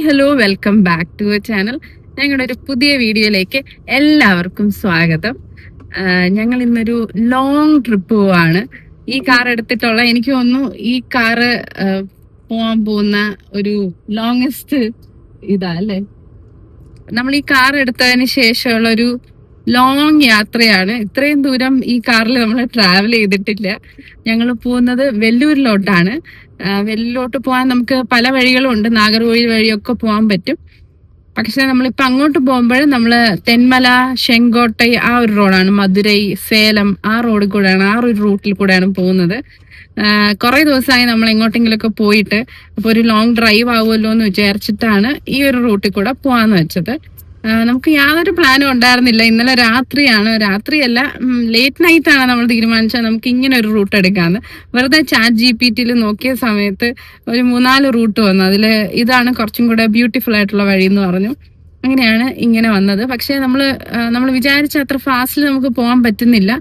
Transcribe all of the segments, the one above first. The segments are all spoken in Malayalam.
Hello, welcome back to a channel. ഞങ്ങളുടെ ഒരു പുതിയ വീഡിയോയിലേക്ക് എല്ലാവർക്കും സ്വാഗതം. ഞങ്ങൾ ഇന്നൊരു ലോങ് ട്രിപ്പ് പോവാണ്. ഈ കാർ എടുത്തിട്ടുള്ള എനിക്ക് തോന്നുന്നു ഈ കാറ് പോവാൻ പോകുന്ന ഒരു ലോങ്സ്റ്റ് ഇതാ അല്ലേ. നമ്മൾ ഈ കാർ എടുത്തതിന് ശേഷമുള്ള ഒരു ലോങ് യാത്രയാണ്. ഇത്രയും ദൂരം ഈ കാറിൽ നമ്മൾ ട്രാവൽ ചെയ്തിട്ടില്ല. ഞങ്ങൾ പോകുന്നത് വെല്ലൂരിലോട്ടാണ്. വെല്ലൂരിലോട്ട് പോകാൻ നമുക്ക് പല വഴികളും ഉണ്ട്. നാഗർകോയിൽ വഴിയൊക്കെ പോകാൻ പറ്റും. പക്ഷെ നമ്മളിപ്പോൾ അങ്ങോട്ട് പോകുമ്പോൾ നമ്മൾ തെന്മല, ചെങ്കോട്ടൈ ആ ഒരു റോഡാണ്, മധുരൈ, സേലം ആ റോഡിൽ കൂടെയാണ്, ആ ഒരു റൂട്ടിൽ കൂടെയാണ് പോകുന്നത്. കുറേ ദിവസമായി നമ്മൾ എങ്ങോട്ടെങ്കിലുമൊക്കെ പോയിട്ട്, അപ്പോൾ ഒരു ലോങ് ഡ്രൈവ് ആവുമല്ലോ എന്ന് വിചാരിച്ചിട്ടാണ് ഈ ഒരു റൂട്ടിൽ കൂടെ പോകാമെന്ന് വെച്ചത്. നമുക്ക് യാതൊരു പ്ലാനും ഉണ്ടായിരുന്നില്ല. ഇന്നലെ രാത്രിയല്ല, ലേറ്റ് നൈറ്റ് ആണ് നമ്മൾ തീരുമാനിച്ചത് നമുക്ക് ഇങ്ങനെ ഒരു റൂട്ട് എടുക്കാന്ന്. വെറുതെ ചാറ്റ് GPT നോക്കിയ സമയത്ത് ഒരു 3-4 റൂട്ട് വന്നു. അതിൽ ഇതാണ് കുറച്ചും കൂടെ ബ്യൂട്ടിഫുൾ ആയിട്ടുള്ള വഴി എന്ന് പറഞ്ഞു. അങ്ങനെയാണ് ഇങ്ങനെ വന്നത്. പക്ഷേ നമ്മൾ വിചാരിച്ച അത്ര ഫാസ്റ്റിൽ നമുക്ക് പോകാൻ പറ്റുന്നില്ല.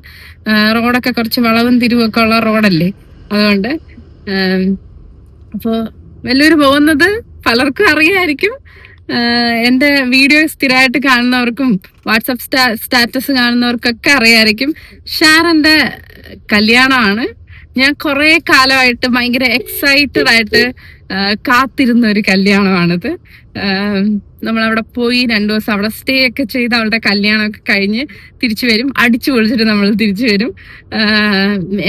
റോഡൊക്കെ കുറച്ച് വളവും തിരിവൊക്കെ ഉള്ള റോഡല്ലേ. അതുകൊണ്ട് അപ്പോൾ വെല്ലൂര് പോകുന്നത് പലർക്കും അറിയായിരിക്കും. എന്റെ വീഡിയോ സ്ഥിരമായിട്ട് കാണുന്നവർക്കും വാട്സപ്പ് സ്റ്റാറ്റസ് കാണുന്നവർക്കൊക്കെ അറിയായിരിക്കും. ഷാരന്റെ കല്യാണമാണ്. ഞാൻ കുറെ കാലമായിട്ട് ഭയങ്കര എക്സൈറ്റഡ് ആയിട്ട് കാത്തിരുന്ന ഒരു കല്യാണമാണിത്. നമ്മളവിടെ പോയി 2 ദിവസം അവിടെ സ്റ്റേ ഒക്കെ ചെയ്ത് അവളുടെ കല്യാണമൊക്കെ കഴിഞ്ഞ് തിരിച്ചു വരും. അടിച്ചു പൊളിച്ചിട്ട് നമ്മൾ തിരിച്ചു വരും.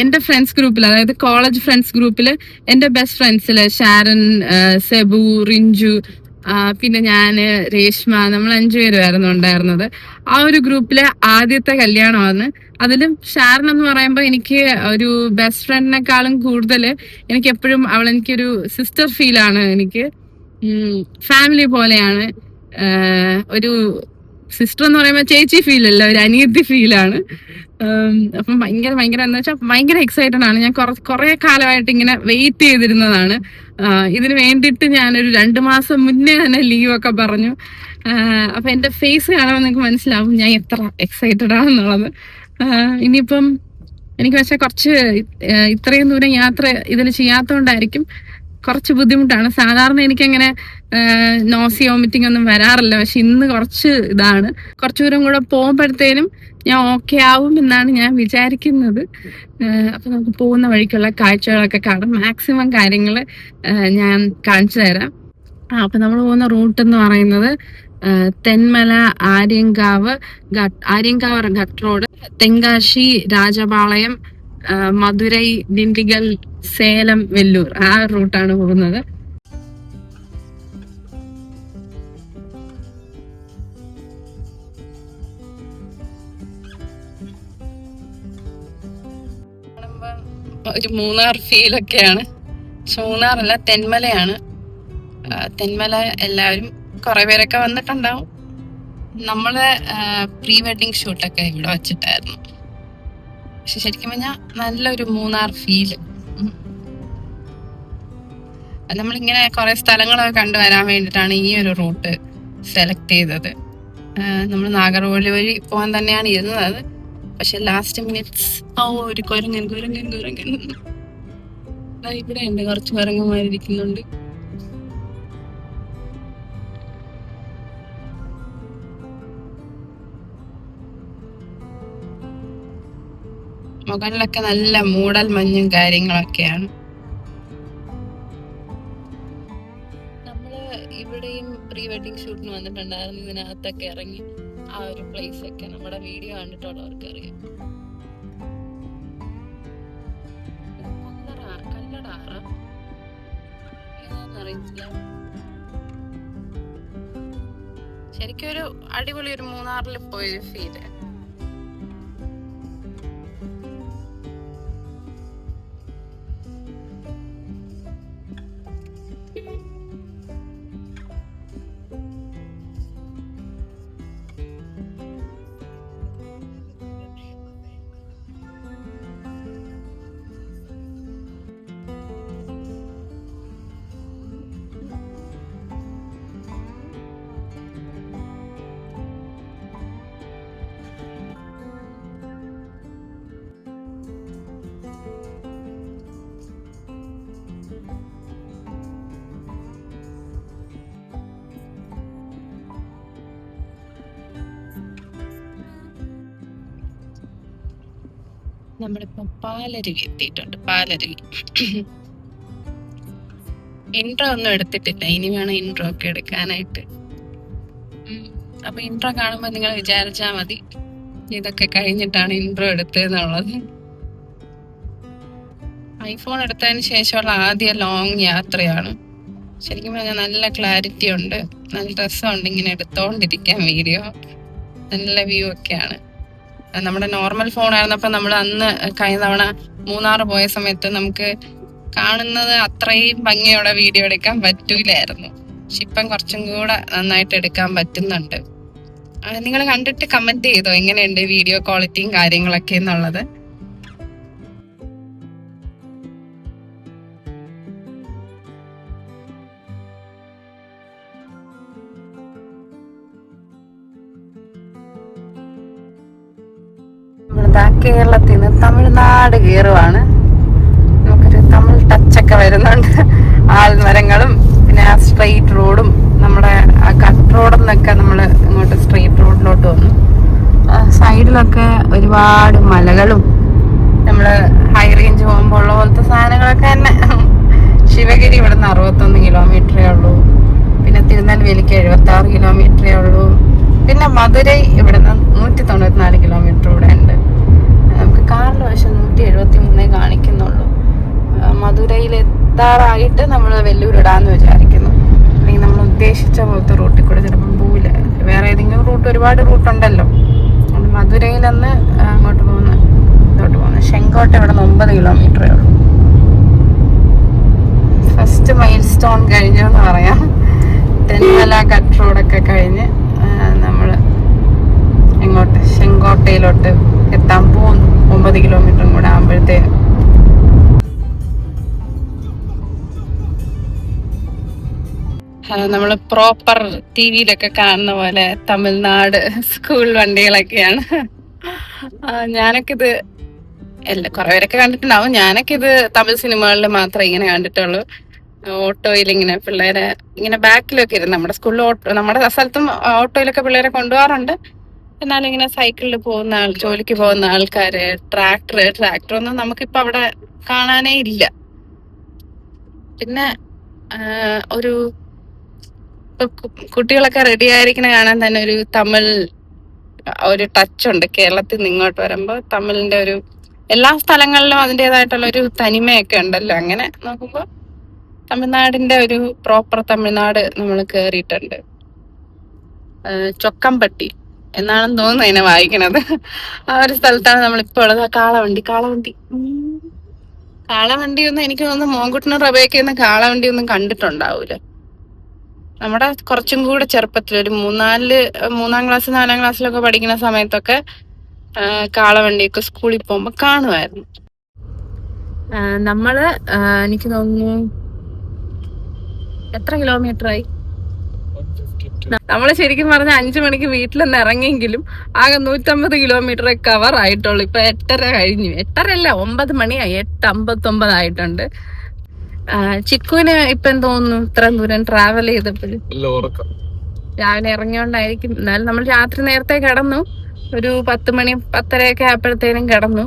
എൻ്റെ ഫ്രണ്ട്സ് ഗ്രൂപ്പിൽ, അതായത് കോളേജ് ഫ്രണ്ട്സ് ഗ്രൂപ്പിൽ എൻ്റെ ബെസ്റ്റ് ഫ്രണ്ട്സിൽ ഷാരൻ, സെബു, റിഞ്ചു, പിന്നെ ഞാന്, രേഷ്മ, നമ്മൾ 5 പേരുമായിരുന്നു ഉണ്ടായിരുന്നത്. ആ ഒരു ഗ്രൂപ്പിലെ ആദ്യത്തെ കല്യാണമാണ്. അതിലും ഷാരൻ എന്ന് പറയുമ്പോൾ എനിക്ക് ഒരു ബെസ്റ്റ് ഫ്രണ്ടിനെക്കാളും കൂടുതൽ എനിക്ക് എപ്പോഴും എനിക്കൊരു സിസ്റ്റർ ഫീലാണ്. എനിക്ക് ഫാമിലി പോലെയാണ്. ഒരു സിസ്റ്റർ എന്ന് പറയുമ്പോൾ ചേച്ചി ഫീൽ അല്ല, ഒരു അനിയത്തി ഫീലാണ്. അപ്പം ഭയങ്കര എന്ന് വെച്ചാൽ ഭയങ്കര എക്സൈറ്റഡ് ആണ്. ഞാൻ കുറെ കാലമായിട്ട് ഇങ്ങനെ വെയിറ്റ് ചെയ്തിരുന്നതാണ്. ഇതിന് വേണ്ടിയിട്ട് ഞാനൊരു 2 മാസം മുന്നേ തന്നെ ലീവൊക്കെ പറഞ്ഞു. അപ്പൊ എന്റെ ഫേസ് കാണുമ്പോൾ നിങ്ങൾക്ക് മനസ്സിലാവും ഞാൻ എത്ര എക്സൈറ്റഡ് ആണെന്നുള്ളത്. ഇനിയിപ്പം എനിക്ക് പക്ഷെ കുറച്ച് ഇത്രയും ദൂരം യാത്ര ഇതിൽ ചെയ്യാത്തതുകൊണ്ടായിരിക്കും കുറച്ച് ബുദ്ധിമുട്ടാണ്. സാധാരണ എനിക്കങ്ങനെ നോസി വോമിറ്റിംഗ് ഒന്നും വരാറില്ല. പക്ഷെ ഇന്ന് കുറച്ച് ഇതാണ്. കുറച്ചു ദൂരം കൂടെ പോകുമ്പോഴത്തേനും ഞാൻ ഓക്കെ ആവും എന്നാണ് ഞാൻ വിചാരിക്കുന്നത്. അപ്പൊ നമുക്ക് പോകുന്ന വഴിക്കുള്ള കാഴ്ചകളൊക്കെ കാണാം. മാക്സിമം കാര്യങ്ങൾ ഞാൻ കാണിച്ചു തരാം. അപ്പൊ നമ്മൾ പോകുന്ന റൂട്ട് എന്ന് പറയുന്നത് തെന്മല, ആര്യങ്കാവ് ഘട്ട് റോഡ്, തെങ്കാശി, രാജപാളയം, മധുരൈ, ദിണ്ടിഗൽ, സേലം, വെല്ലൂർ ആ റൂട്ടാണ് പോകുന്നത്. ഒരു മൂന്നാർ ഫീലൊക്കെയാണ്. മൂന്നാറല്ല, തെന്മലയാണ്. തെന്മല എല്ലാവരും കുറെ പേരൊക്കെ വന്നിട്ടുണ്ടാവും. നമ്മള് പ്രീ വെഡിങ് ഷൂട്ടൊക്കെ ഇവിടെ വെച്ചിട്ടായിരുന്നു. പക്ഷെ ശരിക്കും പറഞ്ഞാൽ നല്ലൊരു മൂന്നാർ ഫീല്. നമ്മളിങ്ങനെ കുറെ സ്ഥലങ്ങളൊക്കെ കണ്ടുവരാൻ വേണ്ടിയിട്ടാണ് ഈ ഒരു റൂട്ട് സെലക്ട് ചെയ്തത്. നമ്മൾ നാഗർകോവിൽ വഴി പോകാൻ തന്നെയാണ് ഇരുന്നത്. പക്ഷെ ലാസ്റ്റ് മിനിറ്റ്സ് ഒരു കുരങ്ങൻ ഇവിടെ ഉണ്ട്. കുറച്ച് കുരങ്ങന്മാരിയ്ക്കുന്നുണ്ട്. മുകളിലൊക്കെ നല്ല മൂടൽ മഞ്ഞും കാര്യങ്ങളൊക്കെയാണ്. നമ്മള് ഇവിടെയും പ്രീ വെഡിങ് ഷൂട്ടിന് വന്നിട്ടുണ്ടായിരുന്നു. ഇതിനകത്തൊക്കെ ഇറങ്ങി ആ ഒരു പ്ലേസ് ഒക്കെ നമ്മുടെ വീഡിയോ കണ്ടിട്ടുള്ളവർക്ക് അറിയാം. കല്ലടാറ ഏതാന്നറിയില്ല. ശരിക്കും ഒരു അടിപൊളി ഒരു മൂന്നാറിൽ പോയൊരു ഫീല്. നമ്മളിപ്പോ പാലരുവി എത്തിയിട്ടുണ്ട്. പാലരുവി ഇൻട്രോ ഒന്നും എടുത്തിട്ടില്ല, ഇനി വേണം ഇൻട്രോ ഒക്കെ എടുക്കാനായിട്ട്. അപ്പൊ ഇൻട്രോ കാണുമ്പോ നിങ്ങൾ വിചാരിച്ചാ മതി ഇതൊക്കെ കഴിഞ്ഞിട്ടാണ് ഇൻട്രോ എടുത്തതെന്നുള്ളത്. ഐഫോൺ എടുത്തതിന് ശേഷമുള്ള ആദ്യ ലോങ് യാത്രയാണ്. ശരിക്കും പറഞ്ഞാൽ നല്ല ക്ലാരിറ്റി ഉണ്ട്, നല്ല രസമുണ്ട് ഇങ്ങനെ എടുത്തോണ്ടിരിക്കാൻ വീഡിയോ. നല്ല വ്യൂ ഒക്കെയാണ്. നമ്മുടെ നോർമൽ ഫോൺ ആയിരുന്നപ്പോ നമ്മൾ അന്ന് കഴിഞ്ഞ തവണ മൂന്നാർ പോയ സമയത്ത് നമുക്ക് കാണുന്നത് അത്രയും ഭംഗിയോടെ വീഡിയോ എടുക്കാൻ പറ്റൂലായിരുന്നു. പക്ഷെ ഇപ്പം കുറച്ചും കൂടെ നന്നായിട്ട് എടുക്കാൻ പറ്റുന്നുണ്ട്. നിങ്ങൾ കണ്ടിട്ട് കമന്റ് ചെയ്തോ എങ്ങനെയുണ്ട് വീഡിയോ ക്വാളിറ്റിയും കാര്യങ്ങളൊക്കെ എന്നുള്ളത്. കേരളത്തിൽ നിന്ന് തമിഴ്നാട് കയറുവാണ്. നമുക്കൊരു തമിഴ് ടച്ചൊക്കെ വരുന്നുണ്ട്. ആൽമരങ്ങളും പിന്നെ ആ സ്ട്രെയിറ്റ് റോഡും നമ്മുടെ ആ കട്ട് റോഡിൽ നിന്നൊക്കെ നമ്മൾ ഇങ്ങോട്ട് സ്ട്രെയിറ്റ് റോഡിലോട്ട് വന്നു. സൈഡിലൊക്കെ ഒരുപാട് മലകളും നമ്മൾ ഹൈ റേഞ്ച് പോകുമ്പോൾ ഉള്ള പോലത്തെ സാധനങ്ങളൊക്കെ തന്നെ. ശിവഗിരി ഇവിടുന്ന് 61 കിലോമീറ്ററേ ഉള്ളൂ. പിന്നെ തിരുനെൽവേലിക്ക് 76 കിലോമീറ്ററേ ഉള്ളൂ. പിന്നെ മധുരൈ ഇവിടുന്ന് 194 കിലോമീറ്റർ ഇവിടെ ഉണ്ട്. നമുക്ക് കാറിൽ പക്ഷെ 173 കാണിക്കുന്നുള്ളൂ. മധുരയിൽ എത്താറായിട്ട് നമ്മൾ വെല്ലൂരിടാന്ന് വിചാരിക്കുന്നു. അല്ലെങ്കിൽ നമ്മൾ ഉദ്ദേശിച്ച പോലത്തെ റൂട്ടിൽ കൂടെ ചിലപ്പം പോവില്ല. വേറെ ഏതെങ്കിലും റൂട്ട്, ഒരുപാട് റൂട്ടുണ്ടല്ലോ. മധുരയിലൊന്ന് അങ്ങോട്ട് പോകുന്ന ഇതോട്ട് പോകുന്നത്. ചെങ്കോട്ട ഇവിടെ 9 കിലോമീറ്ററേ ഉള്ളൂ. ഫസ്റ്റ് മൈൽ സ്റ്റോൺ കഴിഞ്ഞു എന്ന് പറയാം. തെന്മല കട്ട് റോഡൊക്കെ കഴിഞ്ഞ് നമ്മൾ ഇങ്ങോട്ട് ചെങ്കോട്ടയിലോട്ട് എത്താൻ പോകുന്നു. 9 കിലോമീറ്ററും കൂടെ ആകുമ്പോഴത്തേനും. നമ്മൾ പ്രോപ്പർ ടി വിയിലൊക്കെ കാണുന്ന പോലെ തമിഴ്നാട് സ്കൂൾ വണ്ടികളൊക്കെയാണ്. ഞാനൊക്കെ ഇത് കുറെ പേരൊക്കെ കണ്ടിട്ടുണ്ടാവും. ഞാനൊക്കെ ഇത് തമിഴ് സിനിമകളിൽ മാത്രമേ ഇങ്ങനെ കണ്ടിട്ടുള്ളൂ. ഓട്ടോയിൽ ഇങ്ങനെ പിള്ളേരെ ഇങ്ങനെ ബാക്കിലൊക്കെ ഇരുന്ന്, നമ്മുടെ സ്കൂളിൽ നമ്മുടെ സ്ഥലത്തും ഓട്ടോയിലൊക്കെ പിള്ളേരെ കൊണ്ടുപോകാറുണ്ട്. എന്നാലും ഇങ്ങനെ സൈക്കിളിൽ പോകുന്ന ജോലിക്ക് പോകുന്ന ആൾക്കാര്, ട്രാക്ടർ ഒന്നും നമുക്കിപ്പോ അവിടെ കാണാനേ ഇല്ല. പിന്നെ ഒരു കുട്ടികളൊക്കെ റെഡി ആയിരിക്കണ കാണാൻ തന്നെ ഒരു തമിഴ് ഒരു ടച്ച് ഉണ്ട്. കേരളത്തിൽ നിന്ന് ഇങ്ങോട്ട് വരുമ്പോ തമിഴിന്റെ ഒരു എല്ലാ സ്ഥലങ്ങളിലും അതിൻ്റെതായിട്ടുള്ള ഒരു തനിമയൊക്കെ ഉണ്ടല്ലോ. അങ്ങനെ നോക്കുമ്പോ തമിഴ്നാടിന്റെ ഒരു പ്രോപ്പർ തമിഴ്നാട് നമ്മൾ കേറിയിട്ടുണ്ട്. ചൊക്കമ്പട്ടി എന്നാണെന്ന് തോന്നുന്നു അതിനെ വായിക്കണത്. ആ ഒരു സ്ഥലത്താണ് നമ്മളിപ്പോ ഉള്ളത്. കാളവണ്ടി ഒന്നും എനിക്ക് തോന്നുന്നു മോൻകുട്ടനും റബേക്കൊന്നും കാളവണ്ടി ഒന്നും കണ്ടിട്ടുണ്ടാവൂല. നമ്മുടെ കുറച്ചും കൂടെ ചെറുപ്പത്തിൽ ഒരു മൂന്നാം ക്ലാസ് 4ാം ക്ലാസ്സിലൊക്കെ പഠിക്കുന്ന സമയത്തൊക്കെ കാളവണ്ടിയൊക്കെ സ്കൂളിൽ പോകുമ്പോ കാണുമായിരുന്നു. നമ്മള് എനിക്ക് തോന്നുന്നു എത്ര കിലോമീറ്റർ ആയി? നമ്മള് ശരിക്കും പറഞ്ഞ 5 മണിക്ക് വീട്ടിൽ നിന്ന് ഇറങ്ങിയെങ്കിലും ആകെ 150 കിലോമീറ്റർ കവർ ആയിട്ടുള്ളൂ. ഇപ്പൊ 8:30 കഴിഞ്ഞു. 8:30 അല്ല, 9 മണിയായി. 8:59 ആയിട്ടുണ്ട്. ചിക്കുവിന് ഇപ്പൊ തോന്നുന്നു ഇത്രയും ദൂരം ട്രാവൽ ചെയ്തപ്പോഴും രാവിലെ ഇറങ്ങിയോണ്ടായിരിക്കും. എന്നാലും നമ്മൾ രാത്രി നേരത്തെ കിടന്നു. ഒരു 10 മണി 10:30 ആയപ്പോഴത്തേനും കിടന്നു.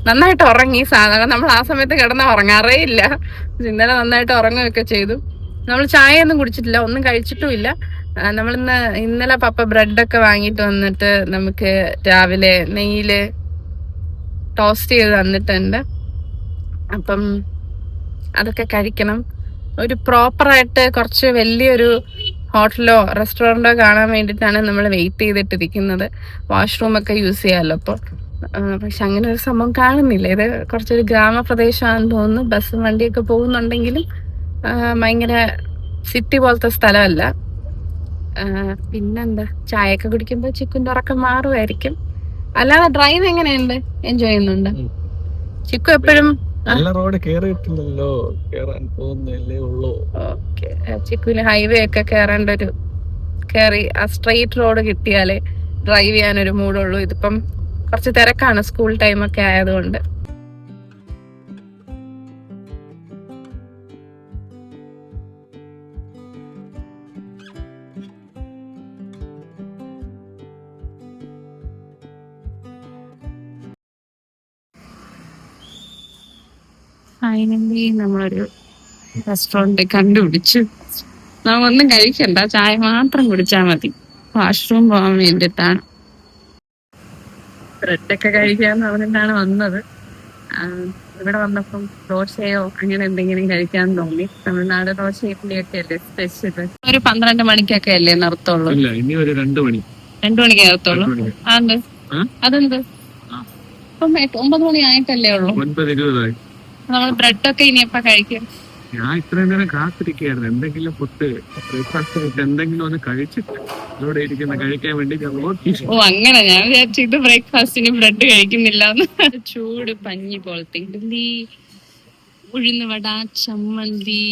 നന്നായിട്ട് ഉറങ്ങി. സാധാരണ നമ്മൾ ആ സമയത്ത് കിടന്ന ഉറങ്ങാറേ ഇല്ല. ഇന്നലെ നന്നായിട്ട് ഉറങ്ങുകയൊക്കെ ചെയ്തു. നമ്മൾ ചായ ഒന്നും കുടിച്ചിട്ടില്ല, ഒന്നും കഴിച്ചിട്ടുമില്ല. ഇന്നലെ പപ്പ ബ്രെഡൊക്കെ വാങ്ങിയിട്ട് വന്നിട്ട് നമുക്ക് രാവിലെ നെയ്യില് ടോസ്റ്റ് ചെയ്ത് തന്നിട്ടുണ്ട്. അപ്പം അതൊക്കെ കഴിക്കണം. ഒരു പ്രോപ്പറായിട്ട് കുറച്ച് വലിയൊരു ഹോട്ടലോ റെസ്റ്റോറൻറ്റോ കാണാൻ വേണ്ടിയിട്ടാണ് നമ്മൾ വെയിറ്റ് ചെയ്തിട്ടിരിക്കുന്നത്. വാഷ്റൂമൊക്കെ യൂസ് ചെയ്യാമല്ലോ അപ്പോൾ. പക്ഷെ അങ്ങനെ ഒരു സംഭവം കാണുന്നില്ല. ഇത് കുറച്ചൊരു ഗ്രാമപ്രദേശമാണെന്ന് തോന്നുന്നു. ബസ്സും വണ്ടിയൊക്കെ പോകുന്നുണ്ടെങ്കിലും ഭയങ്കര സിറ്റി പോലത്തെ സ്ഥലമല്ല. പിന്നെന്താ, ചായയൊക്കെ കുടിക്കുമ്പോൾ ചിക്കുൻ്റെ ഉറക്കം മാറുമായിരിക്കും. അല്ലാതെ ഡ്രൈവ് എങ്ങനെയുണ്ട്? എൻജോയ് ചെയ്യുന്നുണ്ട് ചിക്കു എപ്പോഴും? ഓക്കെ, ചിക്കുവിന് ഹൈവേ ഒക്കെ കയറി ആ സ്ട്രെയിറ്റ് റോഡ് കിട്ടിയാലേ ഡ്രൈവ് ചെയ്യാനൊരു മൂടുള്ളൂ. ഇതിപ്പം കുറച്ച് തിരക്കാണ്, സ്കൂൾ ടൈമൊക്കെ ആയതുകൊണ്ട്. ഫൈനലി നമ്മളൊരു റെസ്റ്റോറന്റ് കണ്ടുപിടിച്ചു. നമുക്കൊന്നും കഴിക്കണ്ട, ചായ മാത്രം കുടിച്ചാൽ മതി. വാഷ്റൂം പോകാൻ വേണ്ടിയിട്ടാണ്. ബ്രെഡൊക്കെ കഴിക്കാന്ന് പറഞ്ഞിട്ടാണ് വന്നത്. ഇവിടെ വന്നപ്പം ദോശയോ അങ്ങനെ എന്തെങ്കിലും കഴിക്കാൻ തോന്നി. തമിഴ്നാട് ദോശ ഇഡ്ഡലിയൊക്കെ അല്ലേ സ്പെഷ്യൽ. ഒരു 12 മണിക്കൊക്കെ അല്ലേ നിർത്തുള്ളൂ? 2 മണി 2 മണിക്ക് നിർത്തുള്ളൂ. അതെന്ത്? അതെന്ത്? ഇപ്പം 9 മണി ആയിട്ടല്ലേ ഉള്ളൂ. 9:20 നമ്മൾ ബ്രെഡൊക്കെ ഇനിയപ്പോ കഴിക്കും. ഞാൻ ഇത്രയും നേരം കാത്തിരിക്കുകയായിരുന്നു എന്തെങ്കിലും ഫുഡ് ബ്രേക്ക്ഫാസ്റ്റ് എന്തെങ്കിലും ഒന്ന് കഴിച്ചിട്ട് ഇവിടെ ഇരിക്കുന്ന കഴിക്കാൻ വേണ്ടി ഞാൻ നോക്കി. ഓ അങ്ങനെ, ഞാൻ വിചാരിച്ചു ഇത് ബ്രേക്ക്ഫാസ്റ്റിന് ബ്രെഡ് കഴിക്കുന്നില്ല. ചൂട് പഞ്ഞി പോലത്തെ ഇഡ്ഡലി, ഉഴുന്നുവട, ചമ്മന്തി,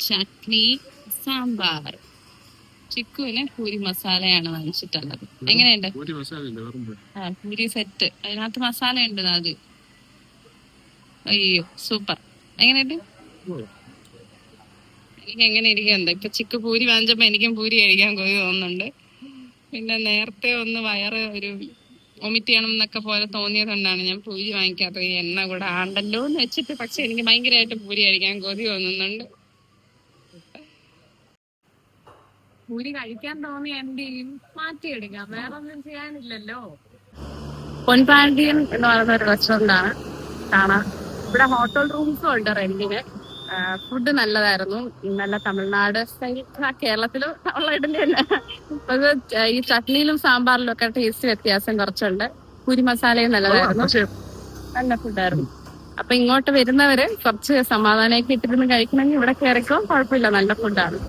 ചട്നി, സാമ്പാർ. ചിക്കുവിന് പൂരി മസാലയാണ് വാങ്ങിച്ചിട്ടുള്ളത്. എങ്ങനെയുണ്ട്? പൂരി സെറ്റ്, അതിനകത്ത് മസാല ഉണ്ട്. അത് അയ്യോ സൂപ്പർ. എങ്ങനെയുണ്ട്? എനിക്ക് എങ്ങനെ ഇരിക്കണ്ട. ഇപ്പൊ ചിക്കു പൂരി വാങ്ങിച്ചപ്പോ എനിക്കും പൂരി കഴിക്കാൻ കൊതി തോന്നുന്നുണ്ട്. പിന്നെ നേരത്തെ ഒന്ന് വയറ് ഒരു വൊമിറ്റ് ചെയ്യണം എന്നൊക്കെ പോലെ തോന്നിയതുകൊണ്ടാണ് ഞാൻ പൂരി വാങ്ങിക്കാത്തത്. എണ്ണ കൂടെ ആണ്ടല്ലോ എന്ന് വെച്ചിട്ട്. പക്ഷെ എനിക്ക് ഭയങ്കരമായിട്ട് പൂരി കഴിക്കാൻ കൊതി തോന്നുന്നുണ്ട്. പൂരി കഴിക്കാൻ തോന്നി എന്ത് ചെയ്യും? മാറ്റിയെടുക്കാം, വേറെ ഒന്നും ചെയ്യാനില്ലല്ലോ. പൊൻപാണ്ടിയൻ എന്ന് പറയുന്ന ഒരു റെസ്റ്റോറന്റ് ആണ്. കാണാം, ഇവിടെ ഹോട്ടൽ റൂംസും ഉണ്ട് റെന്റിന്. ഫുഡ് നല്ലതായിരുന്നു. നല്ല തമിഴ്നാട് സ്റ്റൈൽ. കേരളത്തിലും ഉള്ള ഇഡലി തന്നെ. അത് ഈ ചട്നിയിലും സാമ്പാറിലും ഒക്കെ ടേസ്റ്റ് വ്യത്യാസം കുറച്ചുണ്ട്. പൂരി മസാലയും നല്ലതായിരുന്നു, നല്ല ഫുഡായിരുന്നു. അപ്പൊ ഇങ്ങോട്ട് വരുന്നവര് കുറച്ച് സമാധാനമായിട്ട് ഇട്ടിരുന്ന് കഴിക്കണമെങ്കിൽ ഇവിടെ കയറിക്കോ, കുഴപ്പമില്ല, നല്ല ഫുഡാണ്.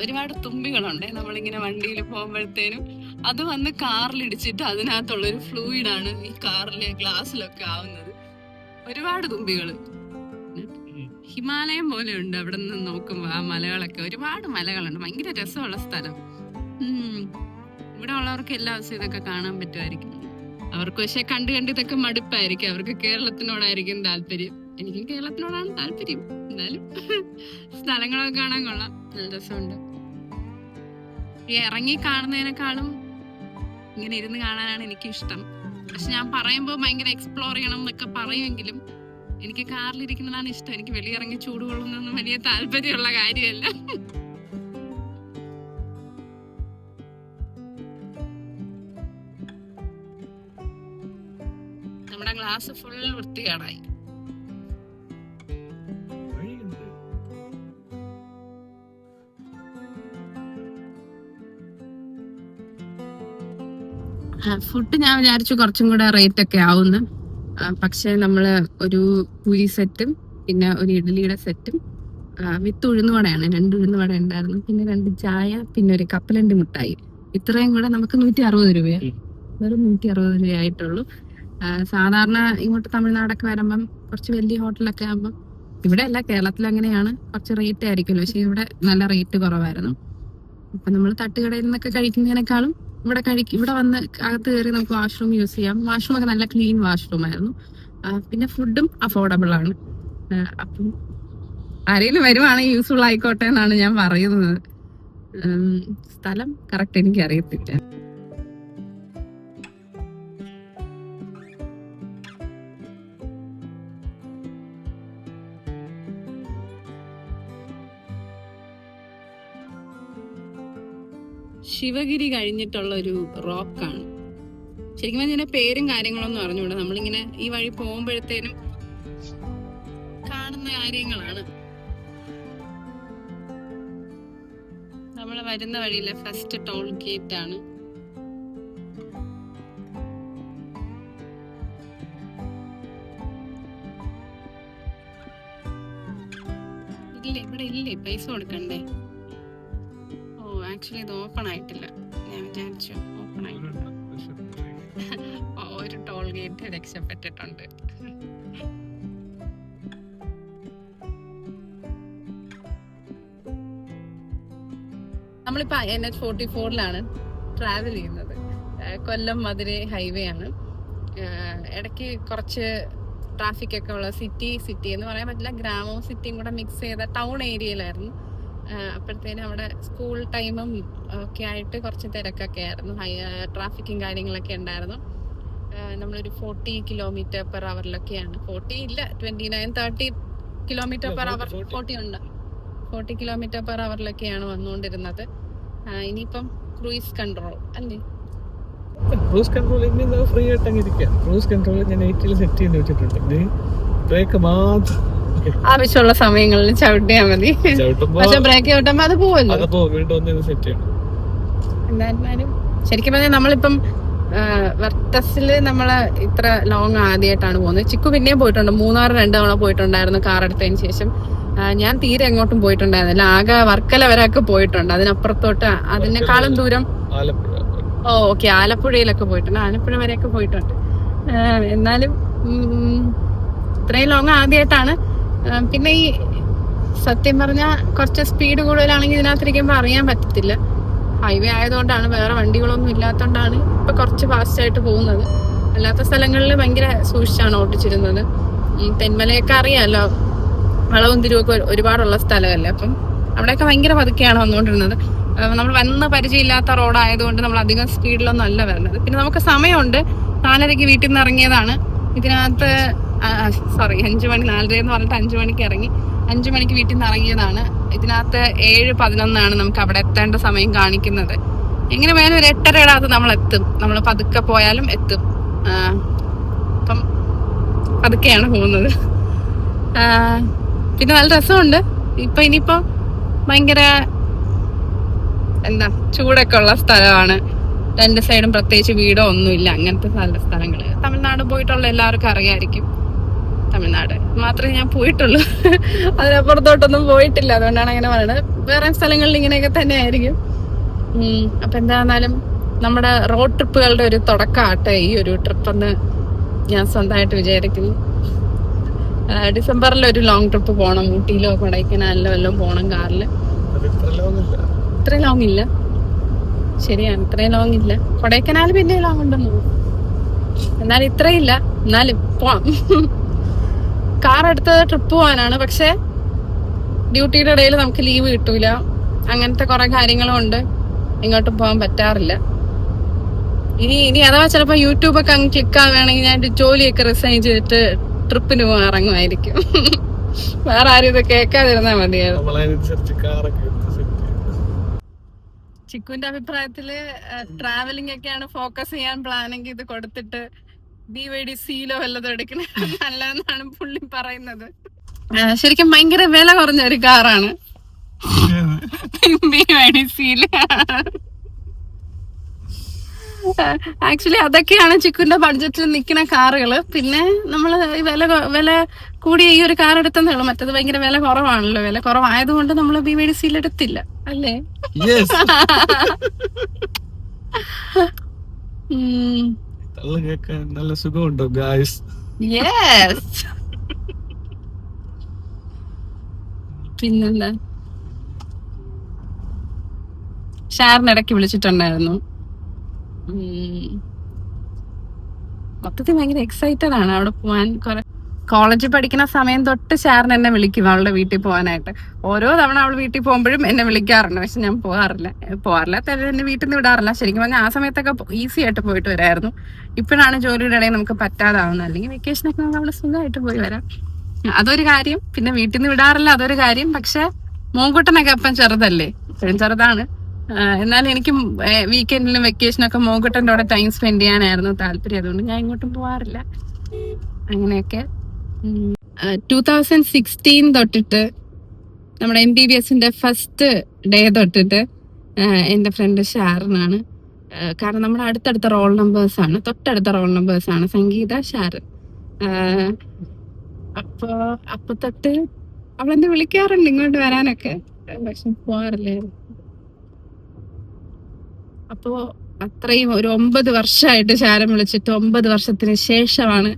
ഒരുപാട് തുമ്പികളുണ്ട് നമ്മളിങ്ങനെ വണ്ടിയിൽ പോകുമ്പോഴത്തേനും. അത് വന്ന് കാറിലിടിച്ചിട്ട് അതിനകത്തുള്ളൊരു ഫ്ലൂയിഡാണ് ഈ കാറിലെ ഗ്ലാസ്സിലൊക്കെ ആവുന്നത്. ഒരുപാട് തുമ്പികള്. ഹിമാലയം പോലെ ഉണ്ട് അവിടെ നിന്ന് നോക്കുമ്പോ. ആ മലകളൊക്കെ, ഒരുപാട് മലകളുണ്ട്. ഭയങ്കര രസമുള്ള സ്ഥലം. ഇവിടെ ഉള്ളവർക്ക് എല്ലാ ദിവസവും ഇതൊക്കെ കാണാൻ പറ്റുമായിരിക്കും. അവർക്ക് പക്ഷെ കണ്ട് ഇതൊക്കെ മടുപ്പായിരിക്കും. അവർക്ക് കേരളത്തിനോടായിരിക്കും താല്പര്യം. എനിക്കും കേരളത്തിനോടാണ് താല്പര്യം. എന്നാലും സ്ഥലങ്ങളൊക്കെ കാണാൻ കൊള്ളാം, നല്ല രസമുണ്ട്. ഈ ഇറങ്ങി കാണുന്നതിനേക്കാളും ഇങ്ങനെ ഇരുന്ന് കാണാനാണ് എനിക്കിഷ്ടം. പക്ഷെ ഞാൻ പറയുമ്പോൾ ഭയങ്കര എക്സ്പ്ലോർ ചെയ്യണം എന്നൊക്കെ പറയുമെങ്കിലും എനിക്ക് കാറിലിരിക്കുന്നതാണ് ഇഷ്ടം. എനിക്ക് വെളിയിറങ്ങി ചൂട് കൊള്ളുന്നൊന്നും വലിയ താല്പര്യമുള്ള കാര്യമല്ല. നമ്മുടെ ഗ്ലാസ് ഫുൾ വൃത്തികേടായി. ഫുഡ് ഞാൻ വിചാരിച്ചു കുറച്ചും കൂടെ റേറ്റ് ഒക്കെ ആവുന്നു. പക്ഷെ നമ്മള് ഒരു പൂരി സെറ്റും പിന്നെ ഒരു ഇഡ്ഡലിയുടെ സെറ്റും വിത്ത് ഉഴുന്നുവടയാണ്. 2 ഉഴുന്നുവട ഉണ്ടായിരുന്നു, പിന്നെ 2 ചായ, പിന്നെ ഒരു കപ്പലണ്ടി മിഠായി. ഇത്രയും കൂടെ നമുക്ക് 160 രൂപയാണ്. വെറും 160 രൂപയായിട്ടുള്ളൂ. സാധാരണ ഇങ്ങോട്ട് തമിഴ്നാടൊക്കെ വരുമ്പം കുറച്ച് വലിയ ഹോട്ടലൊക്കെ ആകുമ്പം, ഇവിടെ അല്ല കേരളത്തിൽ അങ്ങനെയാണ്, കുറച്ച് റേറ്റ് ആയിരിക്കുമല്ലോ. പക്ഷെ ഇവിടെ നല്ല റേറ്റ് കുറവായിരുന്നു. അപ്പൊ നമ്മൾ തട്ടുകടയിൽ നിന്നൊക്കെ കഴിക്കുന്നതിനേക്കാളും ഇവിടെ വന്ന് അകത്ത് കയറി നമുക്ക് വാഷ്റൂം യൂസ് ചെയ്യാം. വാഷ്റൂം ഒക്കെ നല്ല ക്ലീൻ വാഷ്റൂം ആയിരുന്നു. പിന്നെ ഫുഡും അഫോർഡബിൾ ആണ്. അപ്പം ആരെങ്കിലും വരുവാണെങ്കിൽ യൂസ്ഫുൾ ആയിക്കോട്ടെ എന്നാണ് ഞാൻ പറയുന്നത്. സ്ഥലം കറക്റ്റ് എനിക്ക് അറിയത്തില്ല. ശിവഗിരി കഴിഞ്ഞിട്ടുള്ള ഒരു റോക്കാണ്. ശരിക്കും പറഞ്ഞാൽ പേരും കാര്യങ്ങളൊന്നും അറിഞ്ഞൂടാ. നമ്മളിങ്ങനെ ഈ വഴി പോകുമ്പോഴത്തേനും കാണുന്ന കാര്യങ്ങളാണ്. നമ്മള് വരുന്ന വഴിയിലെ ഫസ്റ്റ് ടോൾ ഗേറ്റ് ആണ്. ഇല്ലേ, ഇവിടെ ഇല്ലേ, പൈസ കൊടുക്കണ്ടേ? ആക്ച്വലി ഇത് ഓപ്പൺ ആയിട്ടില്ല. ഞാൻ വിചാരിച്ചു ഓപ്പൺ ആയിട്ടുണ്ട്. ഒരു ടോൾ ഗേറ്റ് രക്ഷപ്പെട്ടിട്ടുണ്ട്. നമ്മളിപ്പോ NH44 ട്രാവൽ ചെയ്യുന്നത്. കൊല്ലം മധുരൈ ഹൈവേ ആണ്. ഇടയ്ക്ക് കുറച്ച് ട്രാഫിക് ഒക്കെ ഉള്ള സിറ്റി എന്ന് പറയാൻ പറ്റില്ല, ഗ്രാമവും സിറ്റിയും കൂടെ മിക്സ് ചെയ്ത ടൗൺ ഏരിയയിലായിരുന്നു. അപ്പോഴത്തേനും അവിടെ സ്കൂൾ ടൈമും ഒക്കെ ആയിട്ട് കുറച്ച് തിരക്കൊക്കെ ആയിരുന്നു, ട്രാഫിക്കും കാര്യങ്ങളൊക്കെ ഉണ്ടായിരുന്നു. നമ്മളൊരു 40 km/h 40 ഇല്ല 29-30 km/h 40 ഉണ്ട്, 40 km/h വന്നുകൊണ്ടിരുന്നത്. ഇനിയിപ്പം ക്രൂയിസ് കൺട്രോൾ അല്ലേ, ക്രൂസ് കൺട്രോൾ ഫ്രീ ആയിട്ട് അങ്ങ് ഇരിക്കാം. ക്രൂസ് കൺട്രോൾ ഞാൻ 8 സെറ്റ് ചെയ്ത് വെച്ചിട്ടുണ്ട്. ബ്രേക്ക് മാത്രം ആവശ്യമുള്ള സമയങ്ങളിൽ ചവിട്ടിയാൽ മതി. പക്ഷെ ബ്രേക്ക് ചവിട്ടുമ്പോ അത് പോവല്ലോ, എന്തായാലും ശരിക്കും പറഞ്ഞാൽ നമ്മളിപ്പം വെർട്ടസില് നമ്മള് ഇത്ര ലോങ് ആദ്യമായിട്ടാണ് പോകുന്നത്. ചിക്കു പിന്നെയും പോയിട്ടുണ്ട്, മൂന്നാർ 2 തവണ പോയിട്ടുണ്ടായിരുന്നു കാർ എടുത്തതിന് ശേഷം. ഞാൻ തീരെ എങ്ങോട്ടും പോയിട്ടുണ്ടായിരുന്നില്ല, ആകെ വർക്കല വരെയൊക്കെ പോയിട്ടുണ്ട്. അതിനപ്പുറത്തോട്ട് അതിനേക്കാളും ദൂരം ഓക്കെ ആലപ്പുഴയിലൊക്കെ പോയിട്ടുണ്ട്, ആലപ്പുഴ വരെയൊക്കെ പോയിട്ടുണ്ട്. എന്നാലും ഇത്രയും ലോങ് ആദ്യമായിട്ടാണ്. പിന്നെ ഈ സത്യം പറഞ്ഞാൽ കുറച്ച് സ്പീഡ് കൂടുതലാണെങ്കിൽ ഇതിനകത്തിരിക്കുമ്പോൾ അറിയാൻ പറ്റത്തില്ല. ഹൈവേ ആയതുകൊണ്ടാണ്, വേറെ വണ്ടികളൊന്നും ഇല്ലാത്തതുകൊണ്ടാണ് ഇപ്പൊ കുറച്ച് ഫാസ്റ്റ് ആയിട്ട് പോകുന്നത്. അല്ലാത്ത സ്ഥലങ്ങളിൽ ഭയങ്കര സൂക്ഷിച്ചാണ് ഓട്ടിച്ചിരുന്നത്. ഈ തെന്മലയൊക്കെ അറിയാമല്ലോ, വളവും തിരുവൊക്കെ ഒരുപാടുള്ള സ്ഥലമല്ലേ, അപ്പം അവിടെയൊക്കെ ഭയങ്കര പതുക്കെയാണ് വന്നുകൊണ്ടിരുന്നത്. നമ്മൾ വന്ന പരിചയമില്ലാത്ത റോഡായതുകൊണ്ട് നമ്മൾ അധികം സ്പീഡിലൊന്നും അല്ല വരുന്നത്. പിന്നെ നമുക്ക് സമയമുണ്ട്, 4:30 വീട്ടിൽ നിന്ന് ഇറങ്ങിയതാണ്. ഇതിനകത്ത് 5 മണി, 4:30 എന്ന് പറഞ്ഞിട്ട് 5 മണിക്ക് ഇറങ്ങി, 5 മണിക്ക് വീട്ടിൽ നിന്ന് ഇറങ്ങിയതാണ്. ഇതിനകത്ത് 7:11 നമുക്ക് അവിടെ എത്തേണ്ട സമയം കാണിക്കുന്നത്. എങ്ങനെ വേണം ഒരു 8:30 നമ്മൾ എത്തും, നമ്മൾ പതുക്കെ പോയാലും എത്തും. അപ്പം പതുക്കെയാണ് പോകുന്നത്. പിന്നെ നല്ല രസമുണ്ട്. ഇനിയിപ്പോ ഭയങ്കര എന്താ ചൂടൊക്കെ ഉള്ള സ്ഥലമാണ്, 2 സൈഡും പ്രത്യേകിച്ച് വീടോ ഒന്നുമില്ല, അങ്ങനത്തെ നല്ല സ്ഥലങ്ങള്. തമിഴ്നാട് പോയിട്ടുള്ള എല്ലാവർക്കും അറിയായിരിക്കും. തമിഴ്നാട് മാത്രമേ ഞാൻ പോയിട്ടുള്ളൂ, അതിനപ്പുറത്തോട്ടൊന്നും പോയിട്ടില്ല, അതുകൊണ്ടാണ് അങ്ങനെ പറയുന്നത്. വേറെ സ്ഥലങ്ങളിൽ ഇങ്ങനെയൊക്കെ തന്നെ ആയിരിക്കും. അപ്പൊ എന്തായിരുന്നാലും നമ്മുടെ റോഡ് ട്രിപ്പുകളുടെ ഒരു തുടക്കമാട്ടെ ഈ ഒരു ട്രിപ്പെന്ന് ഞാൻ സ്വന്തമായിട്ട് വിചാരിക്കുന്നു. ഡിസംബറിൽ ഒരു ലോങ് ട്രിപ്പ് പോകണം, ഊട്ടിയിലോ കൊടൈക്കനാലിലോ എല്ലാം പോകണം കാറിൽ. ഇത്ര ലോങ് ഇല്ല, ശരിയാണ്, ഇത്രയും ലോങ് ഇല്ല. കൊടൈക്കനാൽ പിന്നെ ലോങ് ഉണ്ടെന്ന് തോന്നുന്നു, എന്നാലും ഇത്രയില്ല. എന്നാലും പോവാം. കാർ എടുത്തത് ട്രിപ്പ് പോകാനാണ്, പക്ഷെ ഡ്യൂട്ടിയുടെ ഇടയിൽ നമുക്ക് ലീവ് കിട്ടൂല, അങ്ങനത്തെ കുറെ കാര്യങ്ങളും ഉണ്ട്, ഇങ്ങോട്ടും പോകാൻ പറ്റാറില്ല. ഇനി അഥവാ ചിലപ്പോ യൂട്യൂബൊക്കെ അങ്ങ് ക്ലിക്ക് ആവുകയാണെങ്കിൽ ഞാൻ ജോലിയൊക്കെ റിസൈൻ ചെയ്തിട്ട് ട്രിപ്പിന് പോകാൻ ഇറങ്ങുമായിരിക്കും. വേറെ ആരും ഇത് കേൾക്കാതിരുന്നാ മതിയായിരുന്നു. ചിക്കുവിന്റെ അഭിപ്രായത്തില് ട്രാവലിംഗ് ഒക്കെയാണ് ഫോക്കസ് ചെയ്യാൻ പ്ലാനെങ്കിൽ ഇത് കൊടുത്തിട്ട് BYD സീലോ വല്ലതും എടുക്കണേ നല്ലതെന്നാണ് പുള്ളി പറയുന്നത്. ശരിക്കും ഭയങ്കര വില കുറഞ്ഞ ഒരു കാറാണ് BYD സീല്. ആക്ച്വലി അതൊക്കെയാണ് ചിക്കുവിന്റെ ബഡ്ജറ്റിൽ നിൽക്കുന്ന കാറുകള്. പിന്നെ നമ്മള് വില കൂടിയ ഈ ഒരു കാർ എടുത്തതേ ഉള്ളൂ, മറ്റത് ഭയങ്കര വില കുറവാണല്ലോ. വില കുറവായതുകൊണ്ട് നമ്മള് BYD സീൽ എടുത്തില്ല അല്ലേ. നല്ല സുഖമുണ്ടോ ഗായ്സ്? പിന്നെന്താ, ഷാറിനിടയ്ക്ക് വിളിച്ചിട്ടുണ്ടായിരുന്നു. മൊത്തത്തിൽ ഭയങ്കര എക്സൈറ്റഡ് ആണ് അവിടെ പോവാൻ. കുറെ കോളേജിൽ പഠിക്കുന്ന സമയം തൊട്ട് ഷാറിന് എന്നെ വിളിക്കും അവളുടെ വീട്ടിൽ പോകാനായിട്ട്. ഓരോ തവണ അവൾ വീട്ടിൽ പോകുമ്പോഴും എന്നെ വിളിക്കാറുണ്ട്, പക്ഷെ ഞാൻ പോകാറില്ല. എന്നെ വീട്ടിൽ നിന്ന് വിടാറില്ല. ശരിക്കും പറഞ്ഞാൽ ആ സമയത്തൊക്കെ ഈസി ആയിട്ട് പോയിട്ട് വരായിരുന്നു. ഇപ്പോഴാണ് ജോലിയുടെ ഇടയിൽ നമുക്ക് പറ്റാതാവുന്നത്. അല്ലെങ്കിൽ വെക്കേഷനൊക്കെ നമുക്ക് അവിടെ സുഖമായിട്ട് പോയി വരാം, അതൊരു കാര്യം. പിന്നെ വീട്ടിൽ നിന്ന് വിടാറില്ല, അതൊരു കാര്യം. പക്ഷെ മോൻകുട്ടനൊക്കെ അപ്പം ചെറുതല്ലേ, ഇപ്പോഴും ചെറുതാണ്. എന്നാലും എനിക്ക് വീക്കെൻഡിലും വെക്കേഷനൊക്കെ മോൻകുട്ടൻ്റെ കൂടെ ടൈം സ്പെൻഡ് ചെയ്യാനായിരുന്നു താല്പര്യം. അതുകൊണ്ട് ഞാൻ ഇങ്ങോട്ടും പോകാറില്ല. അങ്ങനെയൊക്കെ 2016 തൊട്ടിട്ട് നമ്മുടെ MBBSന്റെ ഫസ്റ്റ് ഡേ തൊട്ടിട്ട് എൻ്റെ ഫ്രണ്ട് ഷാറിനാണ്. കാരണം നമ്മുടെ അടുത്തടുത്ത റോൾ നമ്പേഴ്സാണ്, തൊട്ടടുത്ത റോൾ നമ്പേഴ്സാണ് സംഗീത, ഷാരൻ. അപ്പൊ തൊട്ട് അവളെന്നെ വിളിക്കാറുണ്ട് ഇങ്ങോട്ട് വരാനൊക്കെ, പക്ഷെ പോകാറില്ലായിരുന്നു. അപ്പോ അത്രയും ഒരു 9 വർഷമായിട്ട് ഷാരൻ വിളിച്ചിട്ട് 9 വർഷത്തിന് ശേഷമാണ്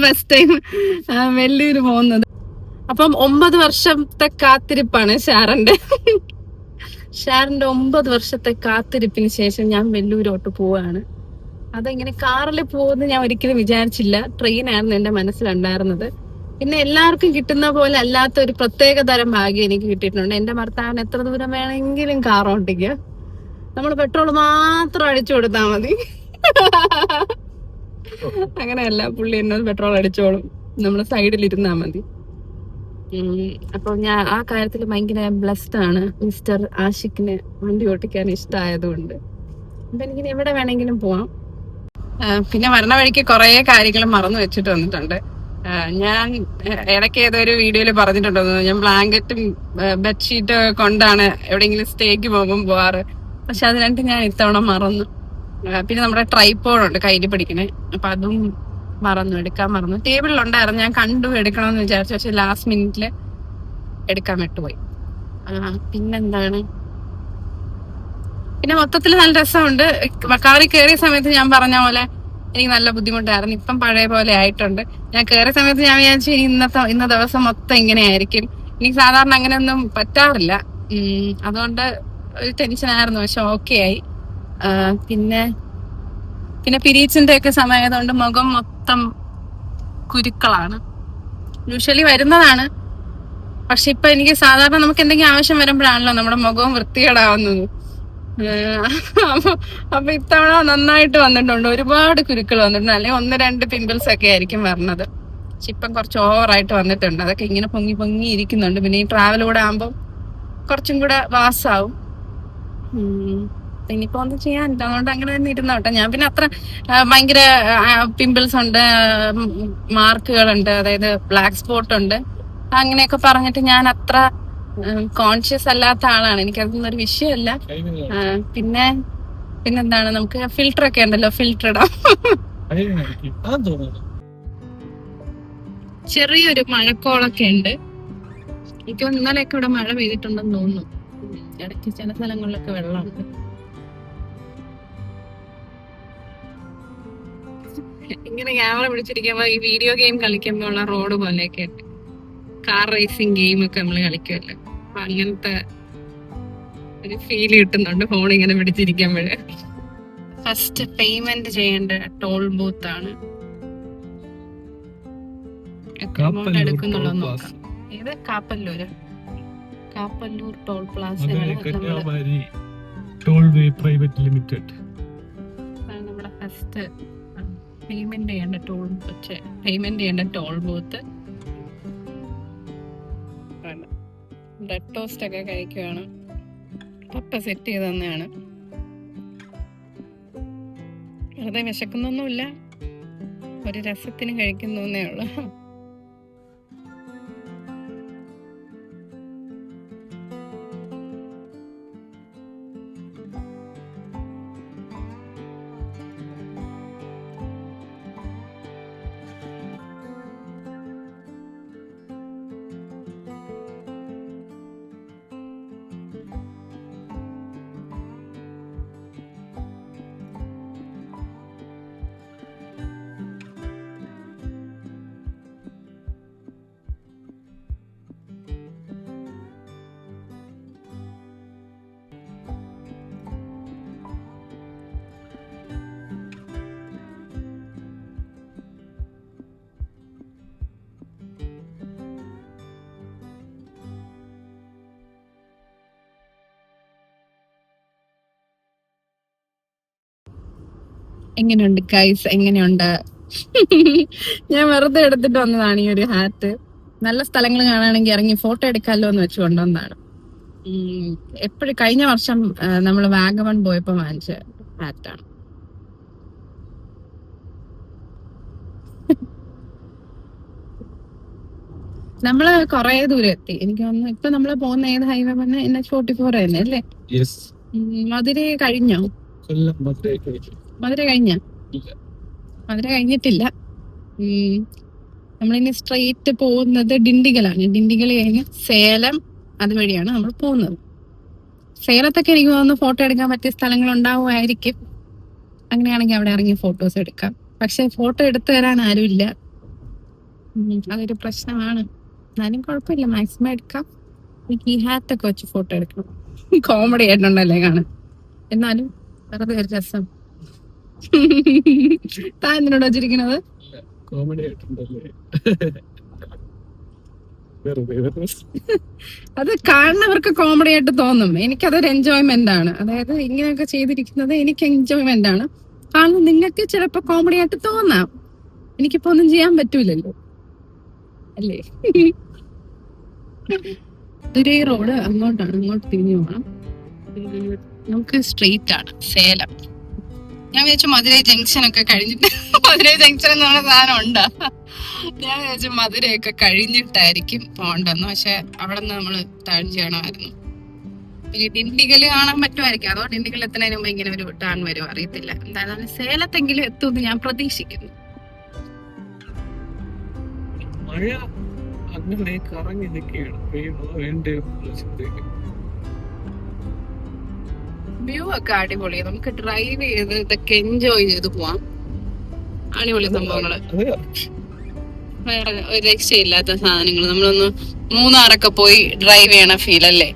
ഫസ്റ്റ് ടൈം വെല്ലൂര് പോകുന്നത്. അപ്പം 9 വർഷത്തെ കാത്തിരിപ്പാണ് ഷാരന്റെ 9 വർഷത്തെ കാത്തിരിപ്പിന് ശേഷം ഞാൻ വെല്ലൂരോട്ട് പോവാണ്. അതെങ്ങനെ കാറിൽ പോകുന്നത് ഞാൻ ഒരിക്കലും വിചാരിച്ചില്ല. ട്രെയിനായിരുന്നു എന്റെ മനസ്സിലുണ്ടായിരുന്നത്. പിന്നെ എല്ലാവർക്കും കിട്ടുന്ന പോലെ അല്ലാത്ത ഒരു പ്രത്യേക തരം ഭാഗ്യം എനിക്ക് കിട്ടിയിട്ടുണ്ട്. എന്റെ ഭർത്താവിന് എത്ര ദൂരം വേണമെങ്കിലും കാർ ഓട്ടിക്കുക, നമ്മൾ പെട്രോൾ മാത്രം അടിച്ചു കൊടുത്താൽ മതി. അങ്ങനെയല്ല, പുള്ളി എന്നോട് പെട്രോൾ അടിച്ചോളും, നമ്മള് സൈഡിൽ ഇരുന്നാ മതി. അപ്പൊ ഞാൻ ആ കാര്യത്തിൽ ഭയങ്കര ബ്ലെസ്ഡ് ആണ്. മിസ്റ്റർ ആഷിഖിന് വണ്ടി ഓട്ടിക്കാൻ ഇഷ്ടമായതുകൊണ്ട് അപ്പൊ എനിക്കിനി എവിടെ വേണമെങ്കിലും പോവാം. പിന്നെ വരണ വഴിക്ക് കുറെ കാര്യങ്ങൾ മറന്നു വെച്ചിട്ട് വന്നിട്ടുണ്ട്. ഞാൻ ഇടയ്ക്ക് ഏതൊരു വീഡിയോയിൽ പറഞ്ഞിട്ടുണ്ടോ, ഞാൻ ബ്ലാങ്കറ്റും ബെഡ്ഷീറ്റ് കൊണ്ടാണ് എവിടെയെങ്കിലും സ്റ്റേക്ക് പോകുമ്പോൾ പോവാറ്. പക്ഷെ അത് രണ്ടും ഞാൻ ഇത്തവണ മറന്നു. പിന്നെ നമ്മുടെ ട്രൈപോഡ് കയ്യിൽ പിടിക്കണേ, അപ്പൊ അതും എടുക്കാൻ മറന്നു. ടേബിളിലുണ്ടായിരുന്നു, ഞാൻ കണ്ടു എടുക്കണമെന്ന് വിചാരിച്ചു, പക്ഷെ ലാസ്റ്റ് മിനിറ്റില് എടുക്കാൻ വിട്ടുപോയി. പിന്നെന്താണ്, പിന്നെ മൊത്തത്തിൽ നല്ല രസമുണ്ട്. കാറിൽ കയറിയ സമയത്ത് ഞാൻ പറഞ്ഞ പോലെ എനിക്ക് നല്ല ബുദ്ധിമുട്ടായിരുന്നു. ഇപ്പം പഴയ പോലെ ആയിട്ടുണ്ട്. ഞാൻ കയറിയ സമയത്ത് ഞാൻ വിചാരിച്ചു ഇന്ന ദിവസം മൊത്തം ഇങ്ങനെയായിരിക്കും. എനിക്ക് സാധാരണ അങ്ങനെയൊന്നും പറ്റാറില്ല, അതുകൊണ്ട് ഒരു ടെൻഷനായിരുന്നു. പക്ഷെ ഓക്കെ ആയി. പിന്നെ പീരീഡ്സിന്റെ ഒക്കെ സമയമായതുകൊണ്ട് മുഖം മൊത്തം കുരുക്കളാണ്. യൂഷ്വലി വരുന്നതാണ്, പക്ഷെ ഇപ്പൊ എനിക്ക് സാധാരണ നമുക്ക് എന്തെങ്കിലും ആവശ്യം വരുമ്പോഴാണല്ലോ നമ്മുടെ മുഖവും വൃത്തികേടാവുന്നത്. അപ്പൊ ഇത്തവണ നന്നായിട്ട് വന്നിട്ടുണ്ട്. ഒരുപാട് കുരുക്കൾ വന്നിട്ടുണ്ട്. അല്ലെങ്കിൽ 1-2 പിമ്പിൾസ് ഒക്കെ ആയിരിക്കും വരണത്. പക്ഷെ ഇപ്പം കുറച്ച് ഓവറായിട്ട് വന്നിട്ടുണ്ട്. അതൊക്കെ ഇങ്ങനെ പൊങ്ങി ഇരിക്കുന്നുണ്ട്. പിന്നെ ഈ ട്രാവൽ കൂടെ ആകുമ്പോൾ കുറച്ചും കൂടെ വാസാവും. ഇനിയിപ്പോ ഒന്നും ചെയ്യാനില്ല, അതുകൊണ്ട് അങ്ങനെ തന്നെ ഇരുന്നോട്ടെ. ഞാൻ പിന്നെ അത്ര ഭയങ്കര പിമ്പിൾസ് ഉണ്ട്, മാർക്കുകളുണ്ട്, അതായത് ബ്ലാക്ക് സ്പോട്ട് ഉണ്ട്, അങ്ങനെയൊക്കെ പറഞ്ഞിട്ട് ഞാൻ അത്ര കോൺഷ്യസ് അല്ലാത്ത ആളാണ്. എനിക്കതൊന്നും ഒരു വിഷയമല്ല. പിന്നെന്താണ്, നമുക്ക് ഫിൽറ്റർ ഒക്കെ ഉണ്ടല്ലോ, ഫിൽറ്റർ ഇടാം. ചെറിയൊരു മഴക്കോളൊക്കെ ഉണ്ട്. എനിക്ക് ഇന്നലെയൊക്കെ ഇവിടെ മഴ പെയ്തിട്ടുണ്ടെന്ന് തോന്നുന്നു. ഇടയ്ക്ക് ചില സ്ഥലങ്ങളിലൊക്കെ വെള്ളമുണ്ട്. ഇങ്ങനെ ക്യാമറ പിടിച്ചിരിക്കുമ്പോ ഈ വീഡിയോ ഗെയിം കളിക്കുമ്പോ ഉള്ള റോഡ് പോലെയൊക്കെ ഉണ്ട്. കാർ റേസിംഗ് ഗെയിം ഒക്കെ നമ്മൾ കളിക്കുമല്ലോ, അപ്പൊ അങ്ങനത്തെ ഒരു ഫീൽ കിട്ടുന്നുണ്ട് ഫോൺ ഇങ്ങനെ പിടിച്ചിരിക്കുമ്പോഴേ. ഫസ്റ്റ് പേയ്മെന്റ് ചെയ്യേണ്ട ടോൾ ബൂത്ത് ആണ്. എമൗണ്ട് എടുക്കുന്നുള്ളൂ നോക്കാം. ഇത് കാപ്പല്ലൂർ ടോൾ പ്ലാസ നമ്മുടെ ഫസ്റ്റ് പേയ്മെന്റ് ചെയ്യേണ്ട ടോൾ ബൂത്ത്. ബ്രെഡ് ടോസ്റ്റ് ഒക്കെ കഴിക്കുവാണ്. പപ്പ സെറ്റ് ചെയ്ത് തന്നെയാണ്. വെറുതെ വിശക്കുന്നൊന്നുമില്ല, ഒരു രസത്തിന് കഴിക്കുന്നേ ഉള്ളു. എങ്ങനെയുണ്ട് ഗൈസ്, എങ്ങനെയുണ്ട്? ഞാൻ വെറുതെ എടുത്തിട്ട് വന്നതാണ് ഈ ഒരു ഹാറ്റ്. നല്ല സ്ഥലങ്ങൾ കാണുകയാണെങ്കിൽ ഇറങ്ങി ഫോട്ടോ എടുക്കാമല്ലോ എന്ന് വെച്ച് കൊണ്ടുവന്നതാണ്. എപ്പോഴും കഴിഞ്ഞ വർഷം നമ്മൾ വാഗമൺ പോയപ്പോ വാങ്ങിച്ച ഹാറ്റാണ്. നമ്മള് കൊറേ ദൂരം എത്തി. എനിക്ക് തോന്നുന്നു ഇപ്പൊ നമ്മള് പോകുന്ന ഏത് ഹൈവേ പറഞ്ഞ NH44 തന്നെ അല്ലേ? മധുര കഴിഞ്ഞോ? മധുര കഴിഞ്ഞിട്ടില്ല. നമ്മളിനി സ്ട്രെയിറ്റ് പോകുന്നത് ഡിണ്ടിഗലാണ്. ഡിണ്ടിഗൽ കഴിഞ്ഞ് സേലം അതുവഴിയാണ് നമ്മൾ പോകുന്നത്. സേലത്തൊക്കെ എനിക്ക് തോന്നുന്നു ഫോട്ടോ എടുക്കാൻ പറ്റിയ സ്ഥലങ്ങൾ ഉണ്ടാവുമായിരിക്കും. അങ്ങനെയാണെങ്കിൽ അവിടെ ഇറങ്ങി ഫോട്ടോസ് എടുക്കാം. പക്ഷെ ഫോട്ടോ എടുത്തു തരാൻ ആരുമില്ല, അതൊരു പ്രശ്നമാണ്. എന്നാലും കുഴപ്പമില്ല, മാക്സിമം എടുക്കാം. എനിക്ക് ഈ ഹാറ്റൊക്കെ വെച്ച് ഫോട്ടോ എടുക്കണം. കോമഡി ആയിട്ടുണ്ടല്ലേ കാണാൻ, എന്നാലും വെറുതെ ഒരു രസം. താൻ എന്തിനോട് വെച്ചിരിക്കണത്? കോമഡി ആയിട്ടുണ്ടല്ലേ? അത് കാണുന്നവർക്ക് കോമഡി ആയിട്ട് തോന്നും. എനിക്കതൊരു എൻജോയ്മെന്റ് ആണ്. അതായത് ഇങ്ങനെയൊക്കെ ചെയ്തിരിക്കുന്നത് എനിക്ക് എൻജോയ്മെന്റ് ആണ്. കാണുന്ന നിങ്ങൾക്ക് ചിലപ്പോ കോമഡി ആയിട്ട് തോന്നാം. എനിക്കിപ്പോ ഒന്നും ചെയ്യാൻ പറ്റൂലല്ലോ, അല്ലേ? ദുരൈ റോഡ് അങ്ങോട്ടാണ്, അങ്ങോട്ട് തിരിഞ്ഞു പോകണം. നമുക്ക് സ്ട്രെയിറ്റ് ആണ് സേലം. ഞാൻ വിചാരിച്ചു മധുരൈ ജംഗ്ഷൻ ഒക്കെ കഴിഞ്ഞിട്ട്, മധുരൈ ജംഗ്ഷൻ എന്ന് പറഞ്ഞ സാധനം ഉണ്ടാ, ഞാൻ വിചാരിച്ചു മധുരയൊക്കെ കഴിഞ്ഞിട്ടായിരിക്കും പോകണ്ടെന്ന്. പക്ഷെ അവിടെ നിന്ന് നമ്മള് ടേൺ ചെയ്യണമായിരുന്നു. പിന്നെ ഡിണ്ടിഗല് കാണാൻ പറ്റുമായിരിക്കും, അതോ ഡിണ്ടിഗൽ എത്തുന്നതിന് മുമ്പ് ഇങ്ങനെ ഒരു ടേൺ വരുമോ അറിയത്തില്ല. എന്തായാലും സേലത്തെങ്കിലും എത്തുമെന്ന് ഞാൻ പ്രതീക്ഷിക്കുന്നു. മഴ അങ്ങനെ കറങ്ങി നിൽക്കുകയാണ്. വ്യൂ ഒക്കെ അടിപൊളി. നമുക്ക് ഡ്രൈവ് ചെയ്ത് ഇതൊക്കെ എൻജോയ് ചെയ്ത് പോവാം. അടിപൊളി സംഭവങ്ങള്, വേറെ ഒരു രക്ഷയില്ലാത്ത സാധനങ്ങൾ. നമ്മളൊന്ന് മൂന്നാറൊക്കെ പോയി ഡ്രൈവ് ചെയ്യണ ഫീൽ അല്ലേ?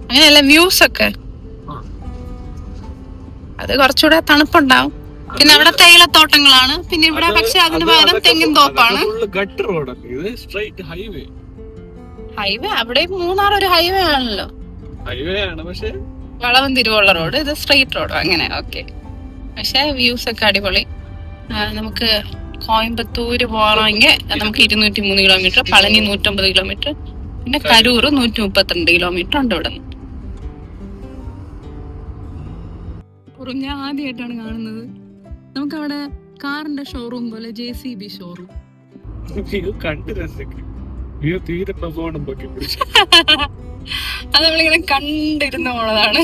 അങ്ങനെയല്ല വ്യൂസ് ഒക്കെ, അത് കുറച്ചുകൂടെ തണുപ്പുണ്ടാവും. പിന്നെ അവിടെ തേയിലത്തോട്ടങ്ങളാണ്. പിന്നെ ഇവിടെ പക്ഷെ അതിന് പകരം തെങ്ങിൻ തോപ്പാണ്. ഹൈവേ അവിടെ മൂന്നാർ ഒരു ഹൈവേ ആണല്ലോ. വളവും തിരുവുള്ള റോഡ്, ഇത് സ്ട്രെയിറ്റ് റോഡ് അങ്ങനെ. ഓക്കെ, പക്ഷെ വ്യൂസ് ഒക്കെ അടിപൊളി. നമുക്ക് കോയമ്പത്തൂര് പോകണമെങ്കിൽ നമുക്ക് 203 കിലോമീറ്റർ, പളനി 150 കിലോമീറ്റർ, പിന്നെ കരൂർ 132 കിലോമീറ്റർ ഉണ്ട് ഇവിടെ നിന്ന്. ഞാൻ ആദ്യമായിട്ടാണ് കാണുന്നത്. നമുക്ക് അവിടെ കാറിന്റെ ഷോറൂം പോലെ JCB ഷോറൂം. അത് നമ്മളിങ്ങനെ കണ്ടിരുന്ന പോണതാണ്.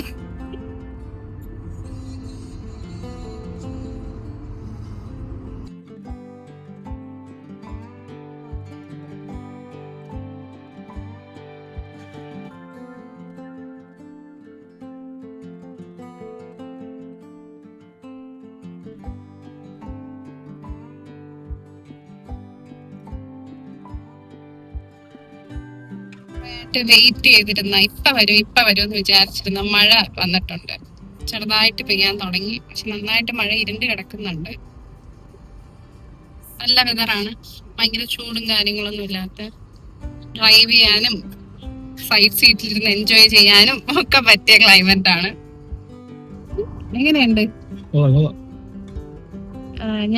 വെയിറ്റ് ചെയ്തിരുന്ന ഇപ്പൊ വരും എന്ന് വിചാരിച്ചിരുന്ന മഴ വന്നിട്ടുണ്ട്. ചെറുതായിട്ട് പെയ്യാൻ തുടങ്ങി. പക്ഷെ നന്നായിട്ട് മഴ ഇരുണ്ട് കിടക്കുന്നുണ്ട്. നല്ല വെതറാണ്, ഭയങ്കര ചൂടും കാര്യങ്ങളൊന്നും ഇല്ലാത്ത ഡ്രൈവ് ചെയ്യാനും സൈഡ് സീറ്റിലിരുന്ന് എൻജോയ് ചെയ്യാനും ഒക്കെ പറ്റിയ ക്ലൈമറ്റ് ആണ്. എങ്ങനെയുണ്ട്?